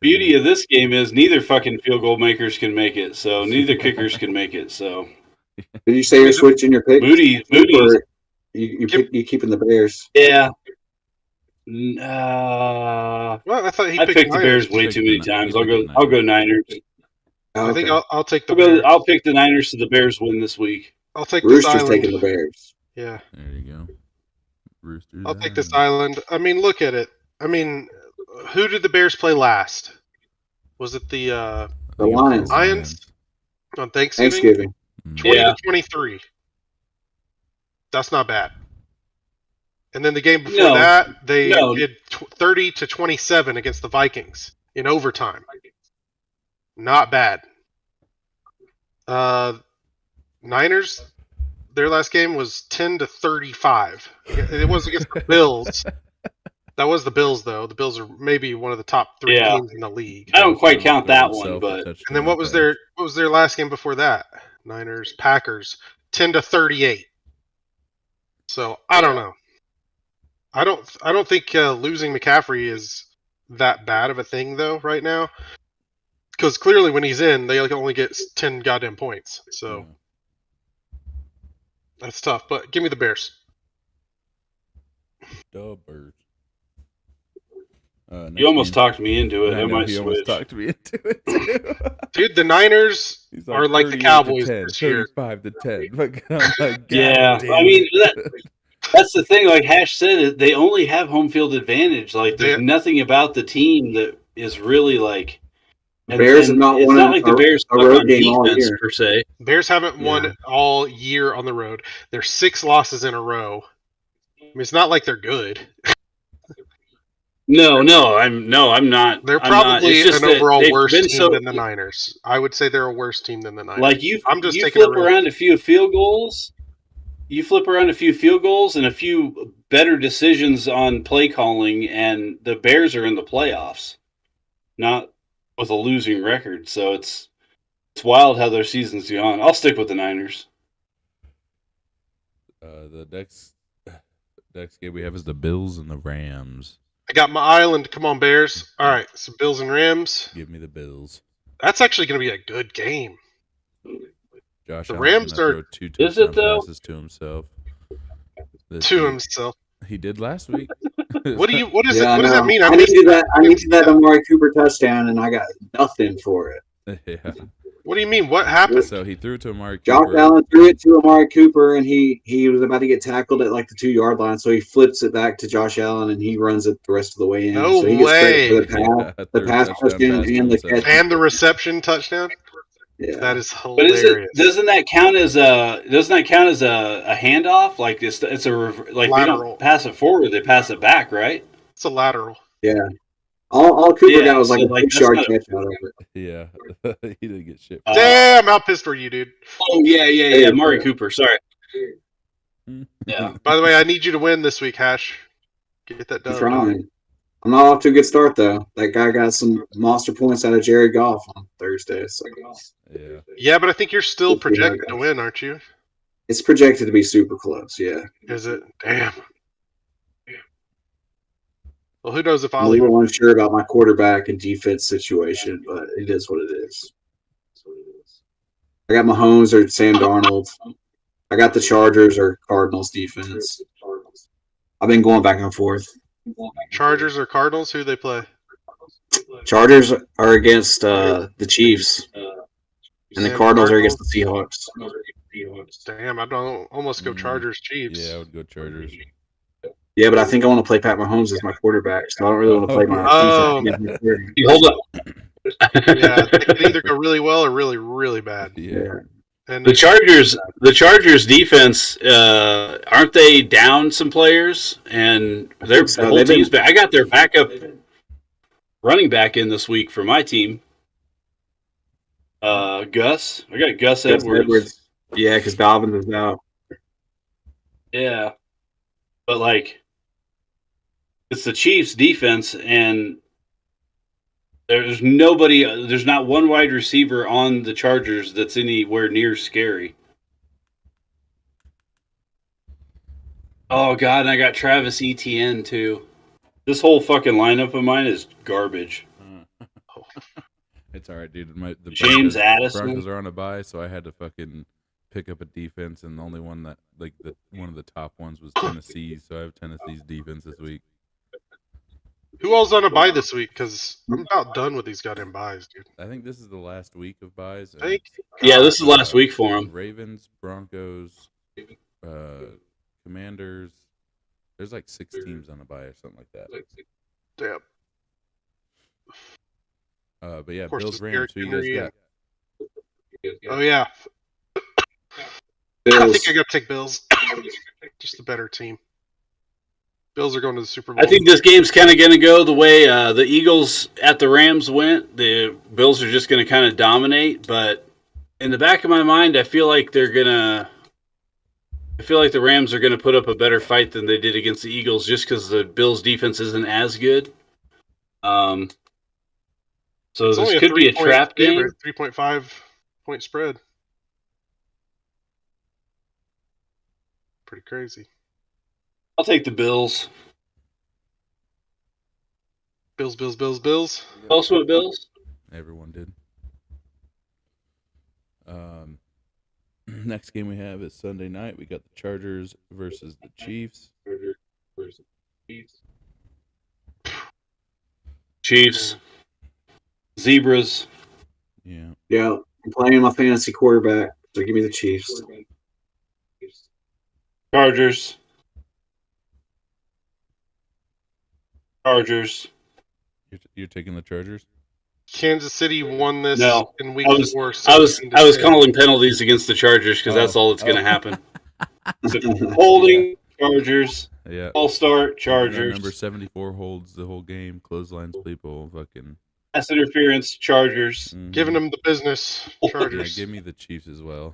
[SPEAKER 4] beauty of this game is neither fucking field goal makers can make it. So neither kickers can make it. So
[SPEAKER 2] Did you say you're switching your pick?
[SPEAKER 4] Moody,
[SPEAKER 2] Or you keeping the Bears?
[SPEAKER 4] yeah.
[SPEAKER 3] Well, I thought he
[SPEAKER 4] I
[SPEAKER 3] picked
[SPEAKER 4] picked the
[SPEAKER 3] Niners.
[SPEAKER 4] Bears way too many
[SPEAKER 1] Picked the
[SPEAKER 4] times.
[SPEAKER 1] Niners.
[SPEAKER 4] I'll go Niners.
[SPEAKER 2] Oh,
[SPEAKER 3] I think
[SPEAKER 2] okay.
[SPEAKER 3] I'll take the Bears.
[SPEAKER 4] I'll pick the Niners so the Bears win this week.
[SPEAKER 3] I'll take this
[SPEAKER 2] Rooster's
[SPEAKER 3] island.
[SPEAKER 2] taking the Bears.
[SPEAKER 3] Yeah,
[SPEAKER 1] there you go. Roosters.
[SPEAKER 3] I'll take this island. I mean, look at it. I mean, who did the Bears play last? Was it the
[SPEAKER 2] The Lions.
[SPEAKER 3] Lions? on Thanksgiving?
[SPEAKER 2] Thanksgiving.
[SPEAKER 1] Mm.
[SPEAKER 3] 20-23. That's not bad. And then the game before
[SPEAKER 4] No.
[SPEAKER 3] that, they
[SPEAKER 4] No.
[SPEAKER 3] did 30-27 against the Vikings in overtime. Not bad. Niners, their last game was 10-35. It was against the Bills. That was the Bills, though. The Bills are maybe one of the top 3
[SPEAKER 4] Yeah.
[SPEAKER 3] teams in the league.
[SPEAKER 4] I don't quite
[SPEAKER 1] Josh
[SPEAKER 4] count
[SPEAKER 1] Allen
[SPEAKER 4] that
[SPEAKER 1] threw
[SPEAKER 4] one,
[SPEAKER 1] himself a
[SPEAKER 4] but
[SPEAKER 3] And then
[SPEAKER 1] touchdown
[SPEAKER 3] what was
[SPEAKER 1] pass.
[SPEAKER 3] their last game before that? Niners, Packers, 10-38. So I don't know. I don't think losing McCaffrey is that bad of a thing though right now, because clearly when he's in, they only get 10 goddamn points. So that's tough. But give me the Bears.
[SPEAKER 1] Dubbers.
[SPEAKER 4] you almost talked me into it. I might
[SPEAKER 1] he
[SPEAKER 4] switch.
[SPEAKER 1] almost talked me into it too.
[SPEAKER 3] Dude, the Niners
[SPEAKER 1] He's
[SPEAKER 3] are like the
[SPEAKER 1] 38
[SPEAKER 3] Cowboys
[SPEAKER 1] to 10,
[SPEAKER 3] this year.
[SPEAKER 1] 35 to 10. I'm like,
[SPEAKER 4] Yeah,
[SPEAKER 1] God
[SPEAKER 4] I
[SPEAKER 1] damn
[SPEAKER 4] mean,
[SPEAKER 1] it.
[SPEAKER 4] that's the thing. Like Hash said, they only have home field advantage. Like, there's
[SPEAKER 3] They-
[SPEAKER 4] nothing about the team that is really like.
[SPEAKER 2] The Bears have not
[SPEAKER 4] it's
[SPEAKER 2] won
[SPEAKER 4] not like the Bears
[SPEAKER 2] a
[SPEAKER 4] suck
[SPEAKER 2] road
[SPEAKER 4] on
[SPEAKER 2] game all
[SPEAKER 4] defense
[SPEAKER 2] year.
[SPEAKER 4] per se.
[SPEAKER 3] Bears haven't won
[SPEAKER 2] Yeah.
[SPEAKER 3] all year on the road. They're 6 losses in a row. I mean, it's not like they're good.
[SPEAKER 4] No, I'm not.
[SPEAKER 3] They're
[SPEAKER 4] I'm not.
[SPEAKER 3] probably
[SPEAKER 4] It's just
[SPEAKER 3] an
[SPEAKER 4] that
[SPEAKER 3] overall
[SPEAKER 4] they've
[SPEAKER 3] worse
[SPEAKER 4] been
[SPEAKER 3] team
[SPEAKER 4] so-
[SPEAKER 3] than the Niners. I would say they're a worse team than the Niners.
[SPEAKER 4] Like you
[SPEAKER 3] I'm just
[SPEAKER 4] you
[SPEAKER 3] taking a
[SPEAKER 4] flip
[SPEAKER 3] risk.
[SPEAKER 4] around a few field goals. You flip around a few field goals and a few better decisions on play calling, and the Bears are in the playoffs, not with a losing record. So it's wild how their season's gone. I'll stick with the Niners.
[SPEAKER 1] The next game we have is the Bills and the Rams.
[SPEAKER 3] I got my island. Come on, Bears. All right, so Bills and Rams.
[SPEAKER 1] Give me the Bills.
[SPEAKER 3] That's actually going to be a good game.
[SPEAKER 1] Josh
[SPEAKER 3] The
[SPEAKER 1] Allen's
[SPEAKER 3] Rams
[SPEAKER 1] gonna
[SPEAKER 3] are-
[SPEAKER 1] throw 2
[SPEAKER 4] Is it,
[SPEAKER 1] touchdown
[SPEAKER 4] though?
[SPEAKER 1] passes to himself. this
[SPEAKER 3] To
[SPEAKER 1] week.
[SPEAKER 3] himself.
[SPEAKER 1] He did last week.
[SPEAKER 3] What is it? What
[SPEAKER 2] I
[SPEAKER 3] does that
[SPEAKER 2] know.
[SPEAKER 3] mean?
[SPEAKER 2] I needed that. I needed that Amari Cooper touchdown, and I got nothing for it.
[SPEAKER 1] Yeah.
[SPEAKER 3] What do you mean? What happened?
[SPEAKER 1] So he threw to Amari
[SPEAKER 2] Josh
[SPEAKER 1] Cooper.
[SPEAKER 2] Allen threw it to Amari Cooper, and he was about to get tackled at like the 2-yard line, so he flips it back to Josh Allen, and he runs it the rest of the way in.
[SPEAKER 3] No
[SPEAKER 2] so he gets credit for
[SPEAKER 3] way.
[SPEAKER 2] the pass,
[SPEAKER 1] Yeah,
[SPEAKER 2] the
[SPEAKER 1] threw a
[SPEAKER 2] pass
[SPEAKER 1] touchdown
[SPEAKER 2] touchdown,
[SPEAKER 1] pass to
[SPEAKER 2] and the
[SPEAKER 1] himself.
[SPEAKER 2] catch.
[SPEAKER 3] And the reception touchdown?
[SPEAKER 2] Yeah.
[SPEAKER 3] That is
[SPEAKER 4] But
[SPEAKER 3] hilarious.
[SPEAKER 4] doesn't that count as a handoff? Like it's a like they
[SPEAKER 3] Lateral.
[SPEAKER 4] don't pass it forward, they pass it back, right?
[SPEAKER 3] It's a lateral.
[SPEAKER 2] Yeah. All Cooper
[SPEAKER 4] Yeah,
[SPEAKER 2] got was like
[SPEAKER 4] so,
[SPEAKER 2] a
[SPEAKER 4] like,
[SPEAKER 2] 6-yard
[SPEAKER 4] that's
[SPEAKER 2] catch out of it.
[SPEAKER 1] Yeah. He didn't get shit.
[SPEAKER 3] Damn, how pissed were you, dude?
[SPEAKER 4] Oh yeah,
[SPEAKER 2] Hey,
[SPEAKER 4] Amari
[SPEAKER 2] bro.
[SPEAKER 4] Cooper. Sorry. Yeah.
[SPEAKER 3] By the way, I need you to win this week, Hash. Get that
[SPEAKER 2] I'm
[SPEAKER 3] done.
[SPEAKER 2] trying. I'm not off to a good start though. That guy got some monster points out of Jared Goff on Thursday. So
[SPEAKER 1] Yeah.
[SPEAKER 3] Yeah, but I think you're still
[SPEAKER 2] We'll see how it
[SPEAKER 3] projected to
[SPEAKER 2] goes.
[SPEAKER 3] win, aren't you?
[SPEAKER 2] it's projected to be super close. Yeah.
[SPEAKER 3] Is it? Damn. Well, who knows if
[SPEAKER 2] I'm a
[SPEAKER 3] I'll even.
[SPEAKER 2] little unsure about my quarterback and defense situation, but it is what it is. I got Mahomes or Sam Darnold. I got the Chargers or Cardinals defense. I've been going back and forth.
[SPEAKER 3] Chargers or Cardinals? Who they play?
[SPEAKER 2] Chargers are against the Chiefs, and the
[SPEAKER 3] And
[SPEAKER 2] Cardinals are against the Seahawks.
[SPEAKER 3] Damn, I'd almost go Chargers Chiefs.
[SPEAKER 1] Yeah, I would go Chargers.
[SPEAKER 2] Yeah, but I think I want to play Pat Mahomes as my quarterback, so I don't really want to play my
[SPEAKER 3] Oh.
[SPEAKER 2] defense. against him.
[SPEAKER 4] Hold up.
[SPEAKER 3] Yeah, they can either go really well or really, really bad.
[SPEAKER 1] Yeah.
[SPEAKER 2] Yeah.
[SPEAKER 3] And
[SPEAKER 4] The Chargers defense, aren't they down some players? And their
[SPEAKER 2] think so.
[SPEAKER 4] whole
[SPEAKER 2] They've been-
[SPEAKER 4] team's back. I got their backup running back in this week for my team. Gus. I got Gus Edwards.
[SPEAKER 2] Yeah, because Dobbins is out.
[SPEAKER 4] Yeah. But, like, it's the Chiefs' defense, and there's not one wide receiver on the Chargers that's anywhere near scary. Oh, God, and I got Travis Etienne, too. This whole fucking lineup of mine is garbage.
[SPEAKER 1] It's all right, dude. The
[SPEAKER 4] James Addison.
[SPEAKER 1] Broncos are on a bye, so I had to fucking pick up a defense, and the only one that one of the top ones was Tennessee. So I have Tennessee's defense this week.
[SPEAKER 3] who else on a bye this week? Because I'm about done with these goddamn buys, dude.
[SPEAKER 1] I think this is the last week of buys. and
[SPEAKER 3] Thank
[SPEAKER 4] Yeah, this is last week for him.
[SPEAKER 1] Ravens, Broncos, Commanders. There's like 6 teams on a bye or something like that.
[SPEAKER 3] Damn.
[SPEAKER 1] But yeah,
[SPEAKER 3] Of course,
[SPEAKER 1] Bills,
[SPEAKER 3] Derrick
[SPEAKER 1] Rams. Who you guys
[SPEAKER 3] Henry
[SPEAKER 1] got?
[SPEAKER 3] Oh yeah. I think I got to take Bills. Just a better team. Bills are going to the Super Bowl.
[SPEAKER 4] I think this game's kind of going to go the way the Eagles at the Rams went. The Bills are just going to kind of dominate, but in the back of my mind, I feel like the Rams are going to put up a better fight than they did against the Eagles, just because the Bills' defense isn't as good. So
[SPEAKER 3] It's
[SPEAKER 4] this
[SPEAKER 3] only
[SPEAKER 4] could be a trap game.
[SPEAKER 3] 3.5 point spread. Pretty crazy.
[SPEAKER 4] I'll take the Bills.
[SPEAKER 3] Bills.
[SPEAKER 4] Also with Bills.
[SPEAKER 1] Everyone did. Next game we have is Sunday night. We got the Chargers versus the Chiefs.
[SPEAKER 4] Chiefs. Zebras.
[SPEAKER 1] Yeah.
[SPEAKER 2] Yeah, I'm playing my fantasy quarterback, so give me the Chiefs.
[SPEAKER 4] Chargers.
[SPEAKER 1] You're taking the Chargers?
[SPEAKER 3] Kansas City won this
[SPEAKER 4] No,
[SPEAKER 3] in week 4.
[SPEAKER 4] I was calling penalties against the Chargers because that's all that's going to happen. So, holding Chargers.
[SPEAKER 1] Yeah.
[SPEAKER 4] All start Chargers.
[SPEAKER 1] Number 74 holds the whole game. Clotheslines people. Fucking.
[SPEAKER 4] Pass interference Chargers.
[SPEAKER 1] Mhm.
[SPEAKER 3] Giving them the business.
[SPEAKER 1] Yeah,
[SPEAKER 3] Chargers.
[SPEAKER 1] give me the Chiefs as well.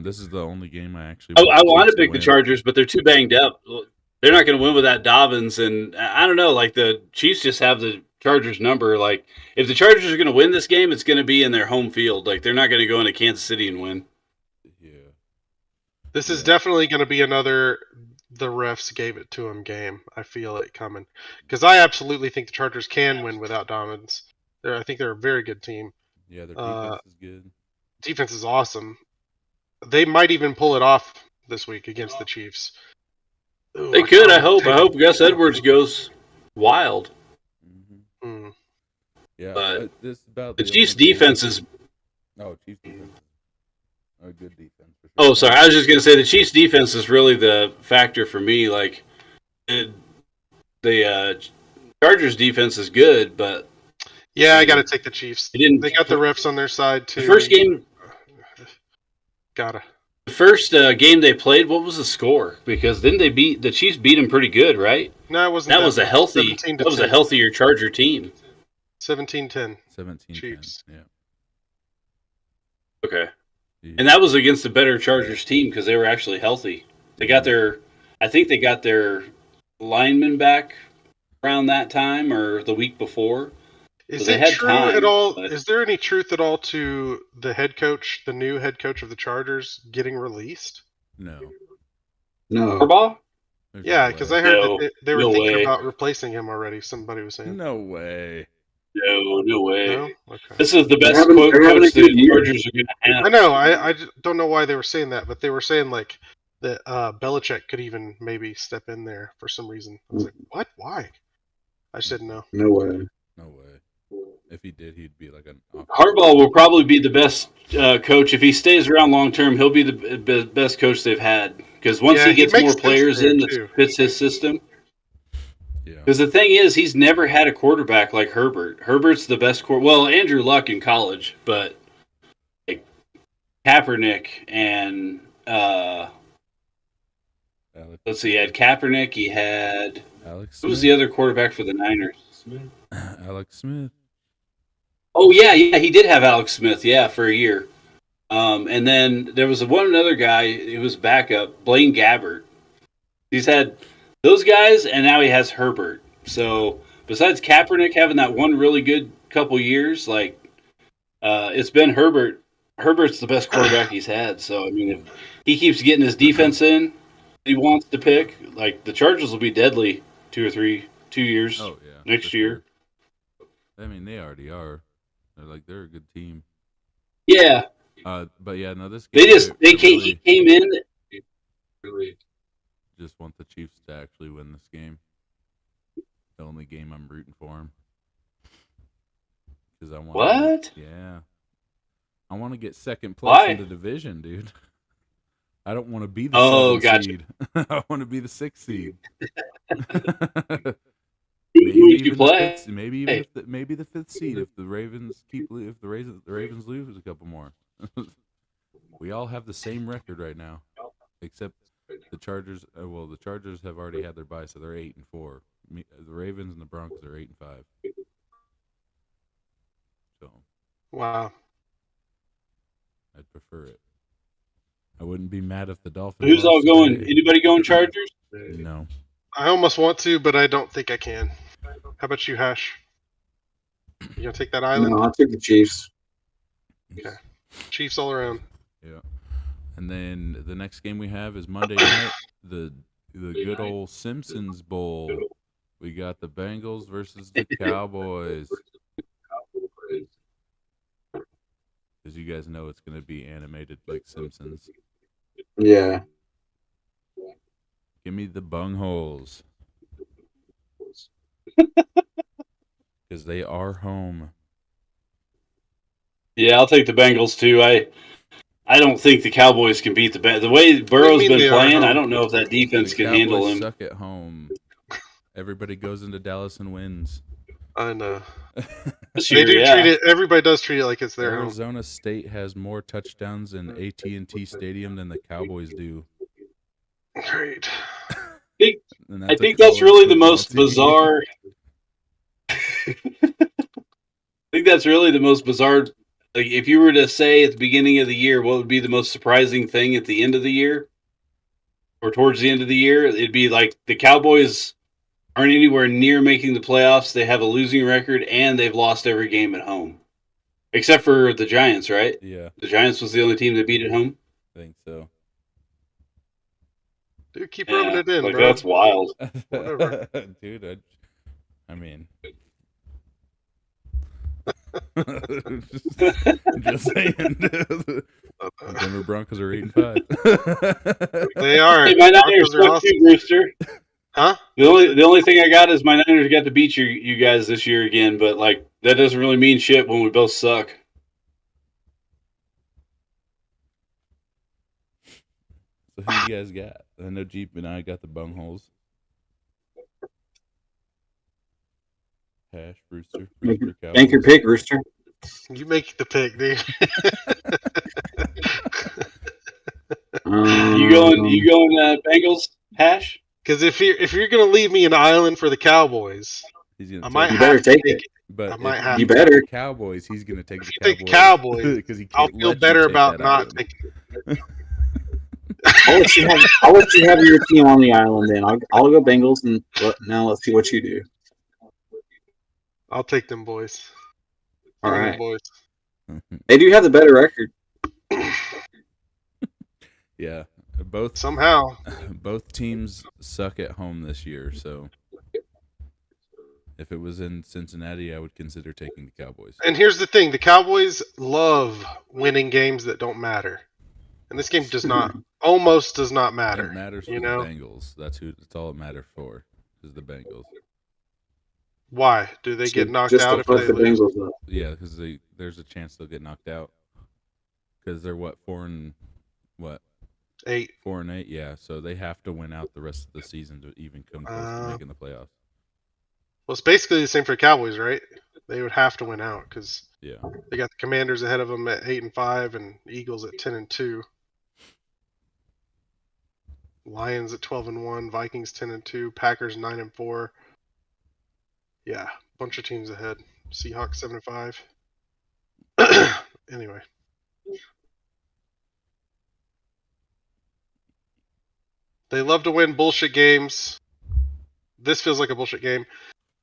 [SPEAKER 1] This is the only game I actually.
[SPEAKER 4] I want to pick the
[SPEAKER 1] win.
[SPEAKER 4] Chargers, but they're too banged up. They're not going to win without Dobbins, and I don't know. Like the Chiefs just have the Chargers number. Like if the Chargers are going to win this game, it's going to be in their home field. Like they're not going to go into Kansas City and win.
[SPEAKER 1] Yeah.
[SPEAKER 3] This is definitely going to be another the refs gave it to him game. I feel it coming. Because I absolutely think the Chargers can win without Dobbins. I think they're a very good team.
[SPEAKER 1] Yeah, their defense is good.
[SPEAKER 3] Defense is awesome. They might even pull it off this week against the Chiefs. Ooh,
[SPEAKER 4] They could. I hope. Gus Edwards goes wild.
[SPEAKER 1] Mm-hmm. Yeah,
[SPEAKER 4] But
[SPEAKER 1] this is about
[SPEAKER 4] The
[SPEAKER 1] only
[SPEAKER 4] Chiefs'
[SPEAKER 1] game-
[SPEAKER 4] defense is.
[SPEAKER 1] Oh, Chiefs defense. A good defense. For sure.
[SPEAKER 4] Oh, sorry. I was just going to say the Chiefs' defense is really the factor for me. Like the Chargers' defense is good, but
[SPEAKER 3] Yeah, I got to take the Chiefs.
[SPEAKER 4] they didn't.
[SPEAKER 3] They got the refs on their side too.
[SPEAKER 4] The first game.
[SPEAKER 3] Gotta.
[SPEAKER 4] The first game they played, what was the score? Because didn't they beat the Chiefs? Beat them pretty good, right?
[SPEAKER 3] No, it wasn't.
[SPEAKER 4] That was a healthy.
[SPEAKER 3] 17
[SPEAKER 4] That was a
[SPEAKER 3] 10.
[SPEAKER 4] healthier Charger team.
[SPEAKER 3] 17-10.
[SPEAKER 1] 17
[SPEAKER 3] Chiefs.
[SPEAKER 1] Yeah.
[SPEAKER 4] Okay,
[SPEAKER 1] Yeah.
[SPEAKER 4] and that was against a better Chargers team because they were actually healthy. They got their. I think they got their linemen back around that time or the week before.
[SPEAKER 3] Is
[SPEAKER 4] they
[SPEAKER 3] it
[SPEAKER 4] had
[SPEAKER 3] true
[SPEAKER 4] time,
[SPEAKER 3] at all?
[SPEAKER 4] but-
[SPEAKER 3] Is there any truth at all to the head coach, the new head coach of the Chargers, getting released?
[SPEAKER 1] No.
[SPEAKER 2] No.
[SPEAKER 4] Harbaugh?
[SPEAKER 1] There's
[SPEAKER 3] Yeah,
[SPEAKER 1] no
[SPEAKER 3] because
[SPEAKER 1] way.
[SPEAKER 3] I heard
[SPEAKER 4] No,
[SPEAKER 3] that they were
[SPEAKER 4] no
[SPEAKER 3] thinking
[SPEAKER 4] way.
[SPEAKER 3] about replacing him already. Somebody was saying.
[SPEAKER 1] No way.
[SPEAKER 4] No way.
[SPEAKER 3] No? Okay.
[SPEAKER 4] This is the best
[SPEAKER 2] having-
[SPEAKER 4] quote
[SPEAKER 2] they're having
[SPEAKER 4] coach
[SPEAKER 2] a good
[SPEAKER 4] the
[SPEAKER 2] year.
[SPEAKER 4] Chargers are going to have.
[SPEAKER 3] I know. I just don't know why they were saying that, but they were saying like that Belichick could even maybe step in there for some reason. I was like, what? Why? I said no.
[SPEAKER 2] No way.
[SPEAKER 1] No way. If he did, he'd be like an.
[SPEAKER 4] Harbaugh will probably be the best coach if he stays around long term. He'll be the best coach they've had because once
[SPEAKER 3] Yeah,
[SPEAKER 4] he gets
[SPEAKER 3] he makes
[SPEAKER 4] more
[SPEAKER 3] sense
[SPEAKER 4] players
[SPEAKER 3] there,
[SPEAKER 4] in
[SPEAKER 3] too.
[SPEAKER 4] that fits his system.
[SPEAKER 1] Yeah.
[SPEAKER 4] Because the thing is, he's never had a quarterback like Herbert. Herbert's the best well, Andrew Luck in college, but like Kaepernick and
[SPEAKER 1] Alex,
[SPEAKER 4] let's see, he had Kaepernick. He had
[SPEAKER 1] Alex.
[SPEAKER 4] who was the other quarterback for the Niners?
[SPEAKER 1] Alex Smith.
[SPEAKER 4] Oh yeah, he did have Alex Smith, for a year. And then there was one other guy. He was backup, Blaine Gabbert. He's had those guys, and now he has Herbert. So besides Kaepernick having that one really good couple years, like it's been Herbert. Herbert's the best quarterback he's had. So I mean, if he keeps getting his defense in, he wants to pick. Like the Chargers will be deadly 2 years
[SPEAKER 1] Oh yeah.
[SPEAKER 4] next
[SPEAKER 1] for
[SPEAKER 4] year.
[SPEAKER 1] sure. I mean, they already are. They're a good team.
[SPEAKER 4] Yeah,
[SPEAKER 1] But yeah, no, this
[SPEAKER 4] they
[SPEAKER 1] game,
[SPEAKER 4] just
[SPEAKER 1] I
[SPEAKER 4] he
[SPEAKER 1] really
[SPEAKER 4] came in.
[SPEAKER 1] just want the Chiefs to actually win this game. The only game I'm rooting for them. Because I want.
[SPEAKER 4] What?
[SPEAKER 1] Yeah. I want to get second place
[SPEAKER 4] Why?
[SPEAKER 1] in the division, dude. I don't want to be the
[SPEAKER 4] Oh,
[SPEAKER 1] 7th
[SPEAKER 4] gotcha.
[SPEAKER 1] seed. I want to be the 6th seed.
[SPEAKER 4] Who would you play?
[SPEAKER 1] Maybe even maybe the 5th seed if the Ravens if the Ravens lose a couple more. We all have the same record right now. except the Chargers. Well, the Chargers have already had their bye, so they're 8-4. The Ravens and the Broncos are 8-5. So
[SPEAKER 3] Wow.
[SPEAKER 1] I'd prefer it. I wouldn't be mad if the Dolphins.
[SPEAKER 4] Who's all
[SPEAKER 1] lost
[SPEAKER 4] going?
[SPEAKER 1] today.
[SPEAKER 4] Anybody going Chargers?
[SPEAKER 1] No.
[SPEAKER 3] I almost want to, but I don't think I can. How about you, Hash? You gonna take that island?
[SPEAKER 2] No, I took the Chiefs.
[SPEAKER 3] Okay. Chiefs all around.
[SPEAKER 1] Yeah. And then the next game we have is Monday night, the good old Simpsons Bowl. We got the Bengals versus the Cowboys. As you guys know, it's going to be animated like Simpsons.
[SPEAKER 2] Yeah.
[SPEAKER 1] Give me the bungholes. Because they are home.
[SPEAKER 4] Yeah, I'll take the Bengals too. I don't think the Cowboys can beat the Bengals. The way Burrow's been playing, I don't know if that defense
[SPEAKER 1] The
[SPEAKER 4] can handle
[SPEAKER 1] Cowboys
[SPEAKER 4] him.
[SPEAKER 1] suck at home. Everybody goes into Dallas and wins.
[SPEAKER 3] I know.
[SPEAKER 4] This
[SPEAKER 3] They
[SPEAKER 4] year,
[SPEAKER 3] do
[SPEAKER 4] yeah.
[SPEAKER 3] treat it. Everybody does treat it like it's their home.
[SPEAKER 1] Arizona State has more touchdowns in AT&T Stadium than the Cowboys do.
[SPEAKER 3] Great.
[SPEAKER 1] And
[SPEAKER 4] I
[SPEAKER 1] a
[SPEAKER 4] think that's
[SPEAKER 1] college
[SPEAKER 4] really the
[SPEAKER 1] football
[SPEAKER 4] most
[SPEAKER 1] team.
[SPEAKER 4] bizarre. I think that's really the most bizarre. Like, if you were to say at the beginning of the year, what would be the most surprising thing at the end of the year, or towards the end of the year, it'd be like the Cowboys aren't anywhere near making the playoffs. They have a losing record, and they've lost every game at home, except for the Giants. Right?
[SPEAKER 1] Yeah,
[SPEAKER 4] The Giants was the only team that beat at home.
[SPEAKER 1] I think so.
[SPEAKER 3] Dude, keep rubbing it in,
[SPEAKER 4] like
[SPEAKER 3] bro.
[SPEAKER 4] that's wild.
[SPEAKER 3] Whatever.
[SPEAKER 1] Dude, I mean... just saying. The Denver Broncos are 8-5.
[SPEAKER 3] They are.
[SPEAKER 4] Hey, my Niners
[SPEAKER 3] Broncos are
[SPEAKER 4] suck
[SPEAKER 3] awesome.
[SPEAKER 4] too, Brewster.
[SPEAKER 3] Huh?
[SPEAKER 4] The only thing I got is my Niners got to beat you guys this year again, but like that doesn't really mean shit when we both suck.
[SPEAKER 1] So who you guys got? I know Jeep and I got the bungholes. Hash, Brewster,
[SPEAKER 2] Make
[SPEAKER 1] Cowboys.
[SPEAKER 2] your pick, Rooster.
[SPEAKER 3] You make the pick, dude.
[SPEAKER 4] You going Bengals, Hash?
[SPEAKER 3] Because if you're gonna leave me an island for the Cowboys,
[SPEAKER 1] He's gonna
[SPEAKER 3] I
[SPEAKER 1] take
[SPEAKER 3] might
[SPEAKER 1] it.
[SPEAKER 2] You better
[SPEAKER 3] have to
[SPEAKER 2] take
[SPEAKER 3] take
[SPEAKER 2] it.
[SPEAKER 1] But
[SPEAKER 3] I might
[SPEAKER 1] if
[SPEAKER 3] have
[SPEAKER 2] You
[SPEAKER 1] you
[SPEAKER 2] better.
[SPEAKER 1] take the Cowboys, he's gonna take the
[SPEAKER 3] If you
[SPEAKER 1] Cowboys.
[SPEAKER 3] take the Cowboys,
[SPEAKER 1] because he
[SPEAKER 3] I'll
[SPEAKER 1] can't
[SPEAKER 3] feel
[SPEAKER 1] let you
[SPEAKER 3] better
[SPEAKER 1] take
[SPEAKER 3] about
[SPEAKER 1] that
[SPEAKER 3] not
[SPEAKER 1] island.
[SPEAKER 3] taking.
[SPEAKER 2] I'll let you have your team on the island. Then I'll go Bengals, and now let's see what you do.
[SPEAKER 3] I'll take them boys.
[SPEAKER 2] All
[SPEAKER 3] Give me
[SPEAKER 2] right.
[SPEAKER 3] them boys.
[SPEAKER 2] They do have the better record.
[SPEAKER 1] Yeah, both
[SPEAKER 3] Somehow,
[SPEAKER 1] both teams suck at home this year. So if it was in Cincinnati, I would consider taking the Cowboys.
[SPEAKER 3] and here's the thing: the Cowboys love winning games that don't matter, and this game does not, almost does not matter.
[SPEAKER 1] It matters for
[SPEAKER 3] you
[SPEAKER 1] the
[SPEAKER 3] know
[SPEAKER 1] Bengals. That's all it matters for. Is the Bengals.
[SPEAKER 3] why? Do they get knocked
[SPEAKER 2] Just
[SPEAKER 3] out
[SPEAKER 2] to
[SPEAKER 3] if
[SPEAKER 2] fuck
[SPEAKER 3] they
[SPEAKER 2] the
[SPEAKER 3] lose?
[SPEAKER 2] Bengals up.
[SPEAKER 1] Yeah, because there's a chance they'll get knocked out. Because they're 4-8. Yeah, so they have to win out the rest of the season to even come close to making the playoffs.
[SPEAKER 3] Well, it's basically the same for the Cowboys, right? They would have to win out because
[SPEAKER 1] Yeah,
[SPEAKER 3] they got the Commanders ahead of them at 8-5, and Eagles at 10-2. Lions at 12-1, Vikings 10-2, Packers 9-4. Yeah, bunch of teams ahead. Seahawks 7-5. Anyway, they love to win bullshit games. This feels like a bullshit game,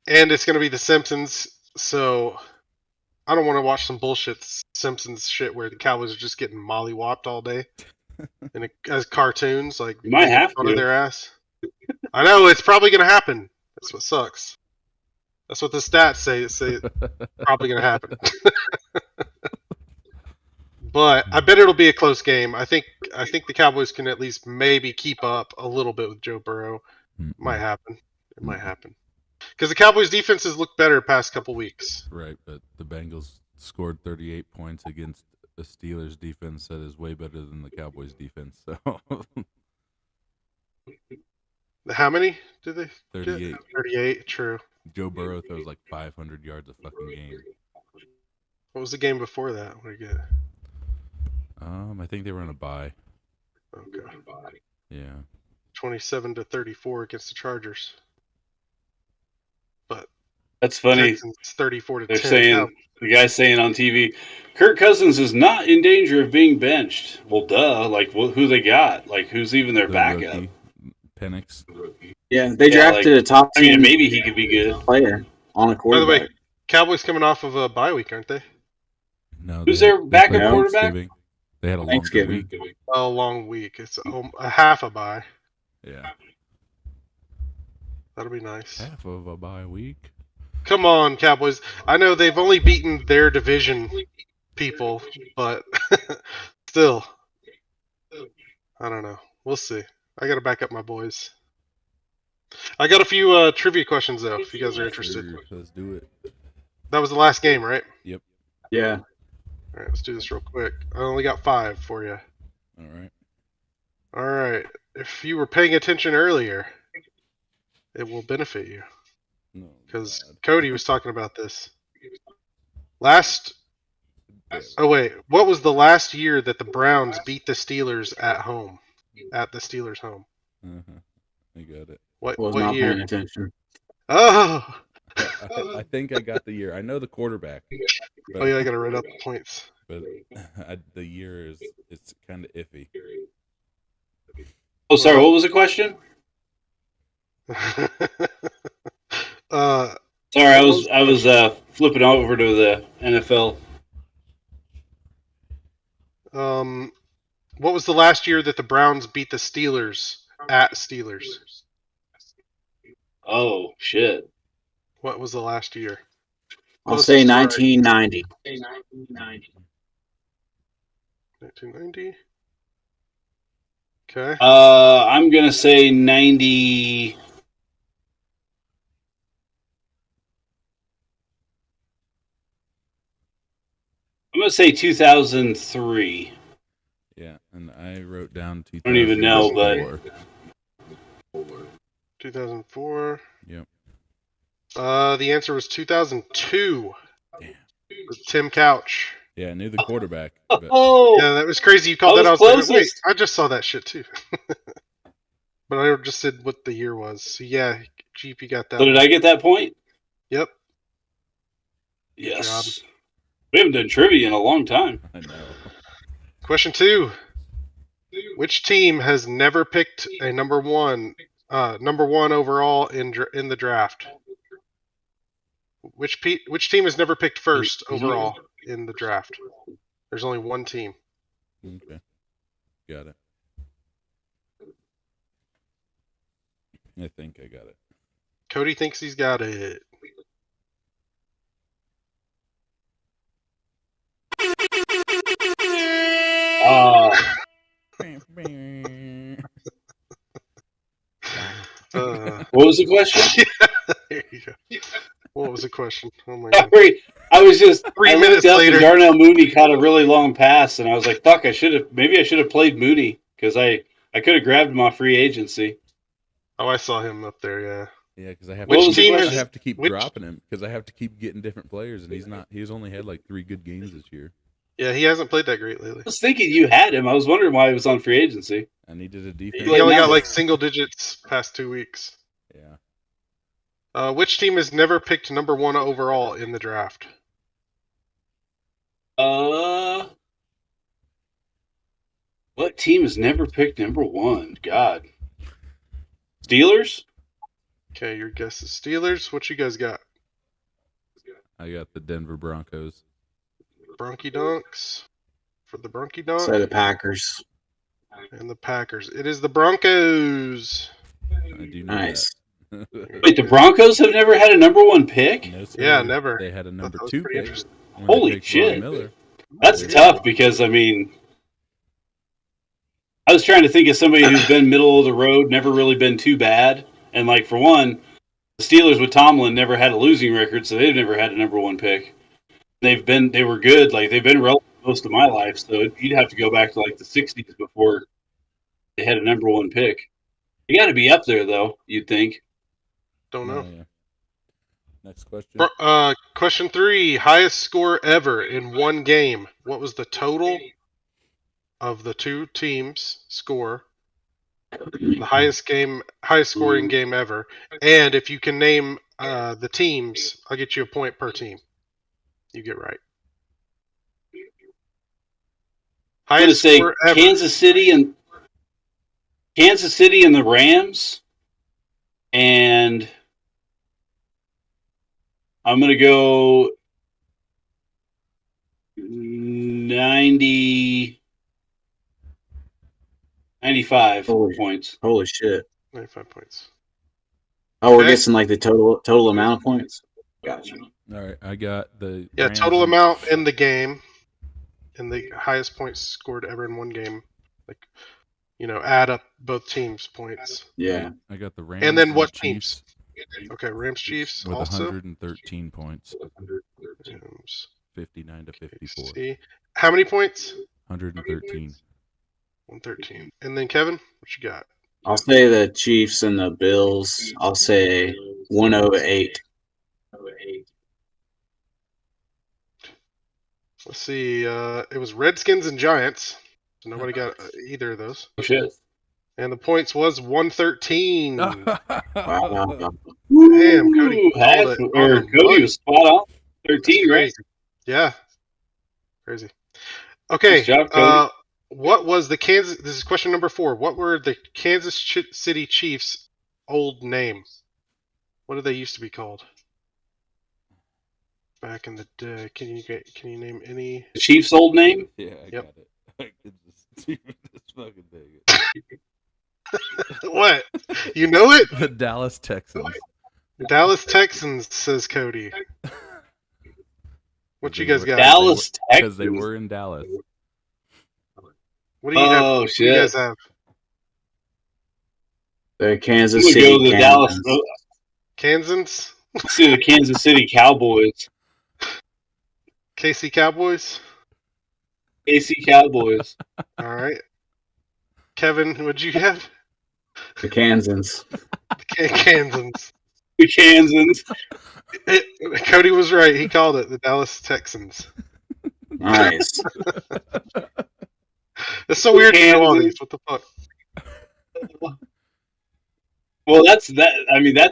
[SPEAKER 3] and it's going to be The Simpsons. So I don't want to watch some bullshit Simpsons shit where the Cowboys are just getting mollywopped all day, and as cartoons, like
[SPEAKER 4] You might have
[SPEAKER 3] front of
[SPEAKER 4] to.
[SPEAKER 3] their ass. I know it's probably going to happen. That's what sucks. That's what the stats say. It say it's probably going to happen. But I bet it'll be a close game. I think the Cowboys can at least maybe keep up a little bit with Joe Burrow. Might happen. It might happen. Because the Cowboys' defenses look better past couple weeks.
[SPEAKER 1] Right, but the Bengals scored 38 points against the Steelers defense that is way better than the Cowboys defense. So
[SPEAKER 3] How many did they?
[SPEAKER 1] 38.
[SPEAKER 3] 38. True.
[SPEAKER 1] Joe Burrow throws like 500 yards a fucking game.
[SPEAKER 3] What was the game before that? What did you get?
[SPEAKER 1] I think they were on a bye.
[SPEAKER 3] Okay.
[SPEAKER 1] Yeah.
[SPEAKER 3] 27-34 against the Chargers. But
[SPEAKER 4] That's funny.
[SPEAKER 3] Texans 34-10.
[SPEAKER 4] They're saying, the guy's saying on TV, Kirk Cousins is not in danger of being benched. Well, duh. Like, who they got? Like, who's even their
[SPEAKER 1] The
[SPEAKER 4] backup?
[SPEAKER 1] rookie, Penix.
[SPEAKER 2] Yeah, they drafted a top
[SPEAKER 4] I mean,
[SPEAKER 2] 10
[SPEAKER 4] maybe he could be good.
[SPEAKER 2] player on a
[SPEAKER 3] By the
[SPEAKER 2] quarterback.
[SPEAKER 3] way, Cowboys coming off of a bye week, aren't they?
[SPEAKER 1] No,
[SPEAKER 4] Who's
[SPEAKER 1] they-
[SPEAKER 4] their
[SPEAKER 1] they
[SPEAKER 4] backup
[SPEAKER 1] played
[SPEAKER 2] quarterback?
[SPEAKER 1] Thanksgiving. They had a longer
[SPEAKER 2] Thanksgiving.
[SPEAKER 1] week.
[SPEAKER 3] A long week. It's a half a bye.
[SPEAKER 1] Yeah.
[SPEAKER 3] That'll be nice.
[SPEAKER 1] Half of a bye week.
[SPEAKER 3] Come on, Cowboys. I know they've only beaten their division people, but still. I don't know. We'll see. I got to back up my boys. I got a few trivia questions, though, if you guys are interested.
[SPEAKER 1] Sure, let's do it.
[SPEAKER 3] That was the last game, right?
[SPEAKER 2] Yeah.
[SPEAKER 3] All right, let's do this real quick. I only got 5 for you.
[SPEAKER 1] All right.
[SPEAKER 3] All right. If you were paying attention earlier, it will benefit you.
[SPEAKER 1] No,
[SPEAKER 3] Because
[SPEAKER 1] God.
[SPEAKER 3] Cody was talking about this.
[SPEAKER 1] Damn.
[SPEAKER 3] Oh, wait. What was the last year that the Browns beat the Steelers at home? At the Steelers' home?
[SPEAKER 1] Uh-huh. I got it.
[SPEAKER 3] What
[SPEAKER 2] Was not
[SPEAKER 3] year?
[SPEAKER 2] paying attention.
[SPEAKER 3] Oh!
[SPEAKER 1] I think I got the year. I know the quarterback. But,
[SPEAKER 3] Oh, yeah, I got to write up the points.
[SPEAKER 1] But the year is it's kind of iffy.
[SPEAKER 4] Oh, sorry. What was the question? Sorry, I was flipping over to the NFL.
[SPEAKER 3] What was the last year that the Browns beat the Steelers at Steelers?
[SPEAKER 4] Oh shit!
[SPEAKER 3] What was the last year?
[SPEAKER 2] I'll say
[SPEAKER 3] Closest, right.
[SPEAKER 2] 1990.
[SPEAKER 3] 1990. Okay.
[SPEAKER 4] I'm gonna say 90. I'm gonna say 2003.
[SPEAKER 1] Yeah, and I wrote down 2004.
[SPEAKER 4] I don't even know, but
[SPEAKER 3] 2004.
[SPEAKER 1] Yep.
[SPEAKER 3] The answer was 2002.
[SPEAKER 1] Damn.
[SPEAKER 3] With Tim Couch.
[SPEAKER 1] Yeah, I knew the quarterback. But
[SPEAKER 4] Oh,
[SPEAKER 3] Yeah, that was crazy. You called
[SPEAKER 4] I
[SPEAKER 3] that. I
[SPEAKER 4] was
[SPEAKER 3] was like, wait,
[SPEAKER 4] closest.
[SPEAKER 3] I just saw that shit too. But I just said what the year was. So yeah, GP got that.
[SPEAKER 4] so did
[SPEAKER 3] one.
[SPEAKER 4] I get that point?
[SPEAKER 3] Yep.
[SPEAKER 4] Yes. We haven't done trivia in a long time.
[SPEAKER 1] I know.
[SPEAKER 3] Question 2. Which team has never picked a number one overall in the draft? Which team has never picked first overall in the draft? There's only one team.
[SPEAKER 1] Okay. Got it. I think I got it.
[SPEAKER 3] Cody thinks he's got it.
[SPEAKER 4] What was the question?
[SPEAKER 3] There you go. What was the question? Oh my god.
[SPEAKER 4] Sorry, I was just
[SPEAKER 3] 3
[SPEAKER 4] I looked
[SPEAKER 3] minutes
[SPEAKER 4] up and
[SPEAKER 3] later.
[SPEAKER 4] Darnell Mooney caught a really long pass, and I was like, "Fuck! I should have played Mooney because I could have grabbed him off free agency."
[SPEAKER 3] Oh, I saw him up there. Yeah.
[SPEAKER 1] Yeah, because I have
[SPEAKER 3] Which
[SPEAKER 1] to,
[SPEAKER 3] team
[SPEAKER 1] I
[SPEAKER 3] is-
[SPEAKER 1] have to keep
[SPEAKER 3] which-
[SPEAKER 1] dropping him because I have to keep getting different players, and he's only had like 3 good games this year.
[SPEAKER 3] Yeah, he hasn't played that great lately.
[SPEAKER 4] I was thinking you had him. I was wondering why he was on free agency.
[SPEAKER 1] I needed a
[SPEAKER 3] He
[SPEAKER 1] defense.
[SPEAKER 4] Like
[SPEAKER 3] only got
[SPEAKER 4] now-
[SPEAKER 3] like single digits past 2 weeks.
[SPEAKER 1] Yeah.
[SPEAKER 3] Which team has never picked number one overall in the draft?
[SPEAKER 4] What team has never picked number one? God, Steelers.
[SPEAKER 3] Okay, your guess is Steelers. What you guys got?
[SPEAKER 1] I got the Denver Broncos.
[SPEAKER 3] Bronky Dunks for the Bronky
[SPEAKER 2] Say
[SPEAKER 3] Dunk
[SPEAKER 2] the Packers.
[SPEAKER 3] and the Packers. It is the Broncos.
[SPEAKER 1] I do know
[SPEAKER 2] Nice.
[SPEAKER 1] that.
[SPEAKER 4] Wait, the Broncos have never had a number one pick.
[SPEAKER 1] No, sir.
[SPEAKER 3] Yeah, never.
[SPEAKER 1] They had a number
[SPEAKER 3] That was
[SPEAKER 1] 2
[SPEAKER 3] pretty
[SPEAKER 1] pick.
[SPEAKER 3] interesting.
[SPEAKER 1] when they
[SPEAKER 4] Holy
[SPEAKER 1] picked Von
[SPEAKER 4] shit.
[SPEAKER 1] Miller.
[SPEAKER 4] That's
[SPEAKER 1] Yeah.
[SPEAKER 4] tough because I mean, I was trying to think of somebody who's been middle of the road, never really been too bad, and like for one, the Steelers with Tomlin never had a losing record, so they've never had a number one pick. They were good, like they've been relevant most of my life, so you'd have to go back to like the '60s before they had a number one pick. You got to be up there though, you'd think.
[SPEAKER 3] Don't know.
[SPEAKER 1] Yeah. Next question.
[SPEAKER 3] Question 3. Highest score ever in one game. What was the total of the two teams score the highest scoring game ever, and if you can name the teams, I'll get you a point per team. You get right.
[SPEAKER 4] I'm going to
[SPEAKER 3] Highest
[SPEAKER 4] say
[SPEAKER 3] score ever.
[SPEAKER 4] Kansas City and the Rams, and I'm going to go 95 points.
[SPEAKER 2] Holy shit!
[SPEAKER 3] 95 points.
[SPEAKER 2] Oh, we're
[SPEAKER 3] Okay.
[SPEAKER 2] guessing like the total amount of points. Gotcha.
[SPEAKER 1] All right, I got the Rams
[SPEAKER 3] Total
[SPEAKER 1] and-
[SPEAKER 3] amount in the game, and the highest points scored ever in one game. Like, add up both teams' points.
[SPEAKER 2] Yeah.
[SPEAKER 1] I got the Rams
[SPEAKER 3] And then
[SPEAKER 1] the
[SPEAKER 3] what
[SPEAKER 1] Chiefs
[SPEAKER 3] Okay, Rams Chiefs
[SPEAKER 1] with
[SPEAKER 3] also.
[SPEAKER 1] 113 points,
[SPEAKER 3] Rams,
[SPEAKER 1] 59 to 54.
[SPEAKER 3] see. How many points?
[SPEAKER 1] 113.
[SPEAKER 3] 113. And then Kevin, what you got?
[SPEAKER 2] I'll say the Chiefs and the Bills. I'll say 108.
[SPEAKER 3] Let's see. It was Redskins and Giants. So nobody got either of those.
[SPEAKER 4] Oh, shit.
[SPEAKER 3] And the points was 113.
[SPEAKER 2] Wow.
[SPEAKER 3] Damn, Cody.
[SPEAKER 4] Ooh,
[SPEAKER 3] called it on the
[SPEAKER 4] Cody
[SPEAKER 3] money.
[SPEAKER 4] was spot on. 13, right?
[SPEAKER 3] Crazy. Yeah. Crazy. Okay.
[SPEAKER 4] Nice job, Cody.
[SPEAKER 3] What was the Kansas? This is question number 4. What were the Kansas City Chiefs' old name? What did they used to be called back in the day? Can you name any?
[SPEAKER 4] The Chiefs' old name?
[SPEAKER 1] Yeah, I
[SPEAKER 3] Yep.
[SPEAKER 1] got it. I could just see this fucking thing.
[SPEAKER 3] What? You know it?
[SPEAKER 1] The Dallas Texans.
[SPEAKER 3] Dallas Texans, says Cody. What you guys got?
[SPEAKER 4] Dallas
[SPEAKER 1] Because they
[SPEAKER 4] Texans.
[SPEAKER 1] were in Dallas.
[SPEAKER 3] What do you have?
[SPEAKER 4] Oh,
[SPEAKER 3] What do you
[SPEAKER 4] shit.
[SPEAKER 3] guys have?
[SPEAKER 2] The
[SPEAKER 4] I'm
[SPEAKER 2] Kansas
[SPEAKER 4] going to
[SPEAKER 2] City
[SPEAKER 4] go the Dallas.
[SPEAKER 2] Cannons.
[SPEAKER 3] Kansans?
[SPEAKER 4] Let's see the Kansas City Cowboys.
[SPEAKER 3] KC Cowboys?
[SPEAKER 4] AC Cowboys.
[SPEAKER 3] All right. Kevin, what'd you have?
[SPEAKER 2] The Kansans.
[SPEAKER 3] Kansans.
[SPEAKER 4] The Kansans.
[SPEAKER 3] Cody was right. He called it the Dallas Texans.
[SPEAKER 2] Nice.
[SPEAKER 3] It's so weird to know all
[SPEAKER 4] Kansas.
[SPEAKER 3] these. What the fuck?
[SPEAKER 4] Well, that's that. I mean, I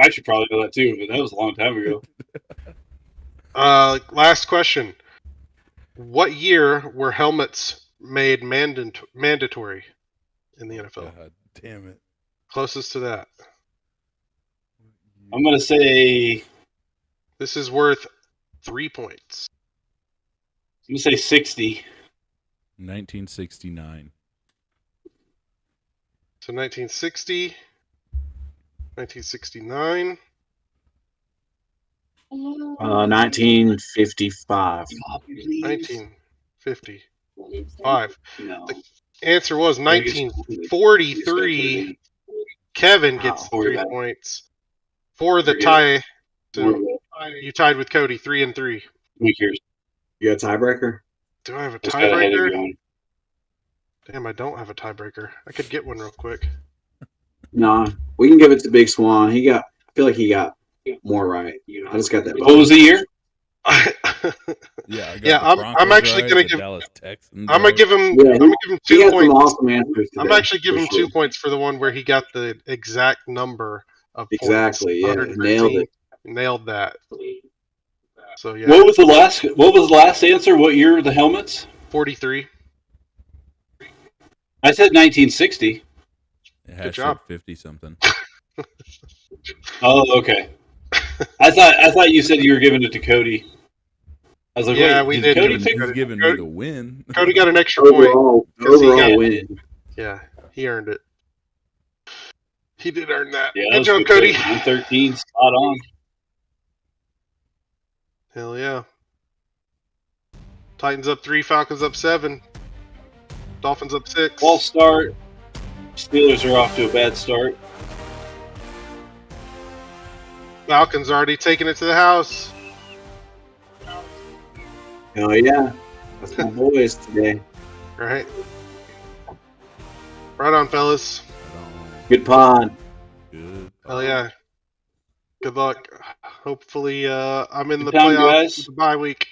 [SPEAKER 4] should probably know that too, but that was a long time ago.
[SPEAKER 3] Last question. What year were helmets made mandatory in the NFL?
[SPEAKER 1] God damn it.
[SPEAKER 3] Closest to that.
[SPEAKER 4] I'm gonna say
[SPEAKER 3] This is worth 3 points.
[SPEAKER 4] 60.
[SPEAKER 1] 1969.
[SPEAKER 3] So 1960, 1969,
[SPEAKER 2] 1955.
[SPEAKER 3] 1955.
[SPEAKER 4] No.
[SPEAKER 3] Answer was 1943. Kevin gets
[SPEAKER 4] Wow.
[SPEAKER 3] 3 points for the
[SPEAKER 4] Forget
[SPEAKER 3] tie. So you tied with Cody 3-3.
[SPEAKER 4] Weakers.
[SPEAKER 2] You got a tiebreaker?
[SPEAKER 3] Do I have a
[SPEAKER 4] Just got ahead of
[SPEAKER 3] tiebreaker?
[SPEAKER 4] you.
[SPEAKER 3] Damn, I don't have a tiebreaker. I could get one real quick.
[SPEAKER 2] No, we can give it to Big Swan. I feel like he got more right. I just got that.
[SPEAKER 4] What was the year?
[SPEAKER 1] Yeah, I got
[SPEAKER 3] Yeah,
[SPEAKER 1] the
[SPEAKER 3] I'm
[SPEAKER 1] Broncos
[SPEAKER 3] actually
[SPEAKER 1] right,
[SPEAKER 3] gonna
[SPEAKER 1] the
[SPEAKER 3] give-
[SPEAKER 1] Dallas Texans.
[SPEAKER 3] I'm gonna
[SPEAKER 1] right.
[SPEAKER 3] give him.
[SPEAKER 2] Yeah,
[SPEAKER 3] I'm gonna give him
[SPEAKER 2] He
[SPEAKER 3] 2
[SPEAKER 2] got some
[SPEAKER 3] points.
[SPEAKER 2] awesome answers.
[SPEAKER 3] I'm
[SPEAKER 2] today,
[SPEAKER 3] actually giving
[SPEAKER 2] for
[SPEAKER 3] him 2
[SPEAKER 2] sure.
[SPEAKER 3] points for the one where he got the exact number of points.
[SPEAKER 2] Exactly. Yeah,
[SPEAKER 3] 113.
[SPEAKER 2] nailed it.
[SPEAKER 3] Nailed that. So yeah,
[SPEAKER 4] What was the last answer? What year were the helmets?
[SPEAKER 3] 43.
[SPEAKER 4] I said 1960.
[SPEAKER 1] It has
[SPEAKER 3] job.
[SPEAKER 1] 50 something.
[SPEAKER 4] Oh, okay. I thought you said you were giving it to Cody. I was like,
[SPEAKER 3] Yeah,
[SPEAKER 4] wait,
[SPEAKER 3] we
[SPEAKER 4] did
[SPEAKER 3] did
[SPEAKER 4] Cody
[SPEAKER 3] give
[SPEAKER 4] pick?
[SPEAKER 3] it
[SPEAKER 1] He's giving me the win.
[SPEAKER 3] Cody got an extra point.
[SPEAKER 2] Overall
[SPEAKER 3] he got-
[SPEAKER 2] win.
[SPEAKER 3] Yeah, he earned it. He did earn that.
[SPEAKER 4] Yeah, that
[SPEAKER 3] Good
[SPEAKER 4] was
[SPEAKER 3] job, Cody.
[SPEAKER 4] 113, spot on.
[SPEAKER 3] Hell yeah. Titans up 3, Falcons up 7. Dolphins up 6.
[SPEAKER 4] False start. Steelers are off to a bad start.
[SPEAKER 3] Falcons already taking it to the house.
[SPEAKER 2] Oh yeah, that's my boys today.
[SPEAKER 3] Right. Right on, fellas.
[SPEAKER 2] Good pod.
[SPEAKER 1] Good.
[SPEAKER 3] Hell yeah. Good luck. Hopefully, I'm in
[SPEAKER 4] Good
[SPEAKER 3] the
[SPEAKER 4] time,
[SPEAKER 3] playoffs
[SPEAKER 4] guys.
[SPEAKER 3] with the bye week.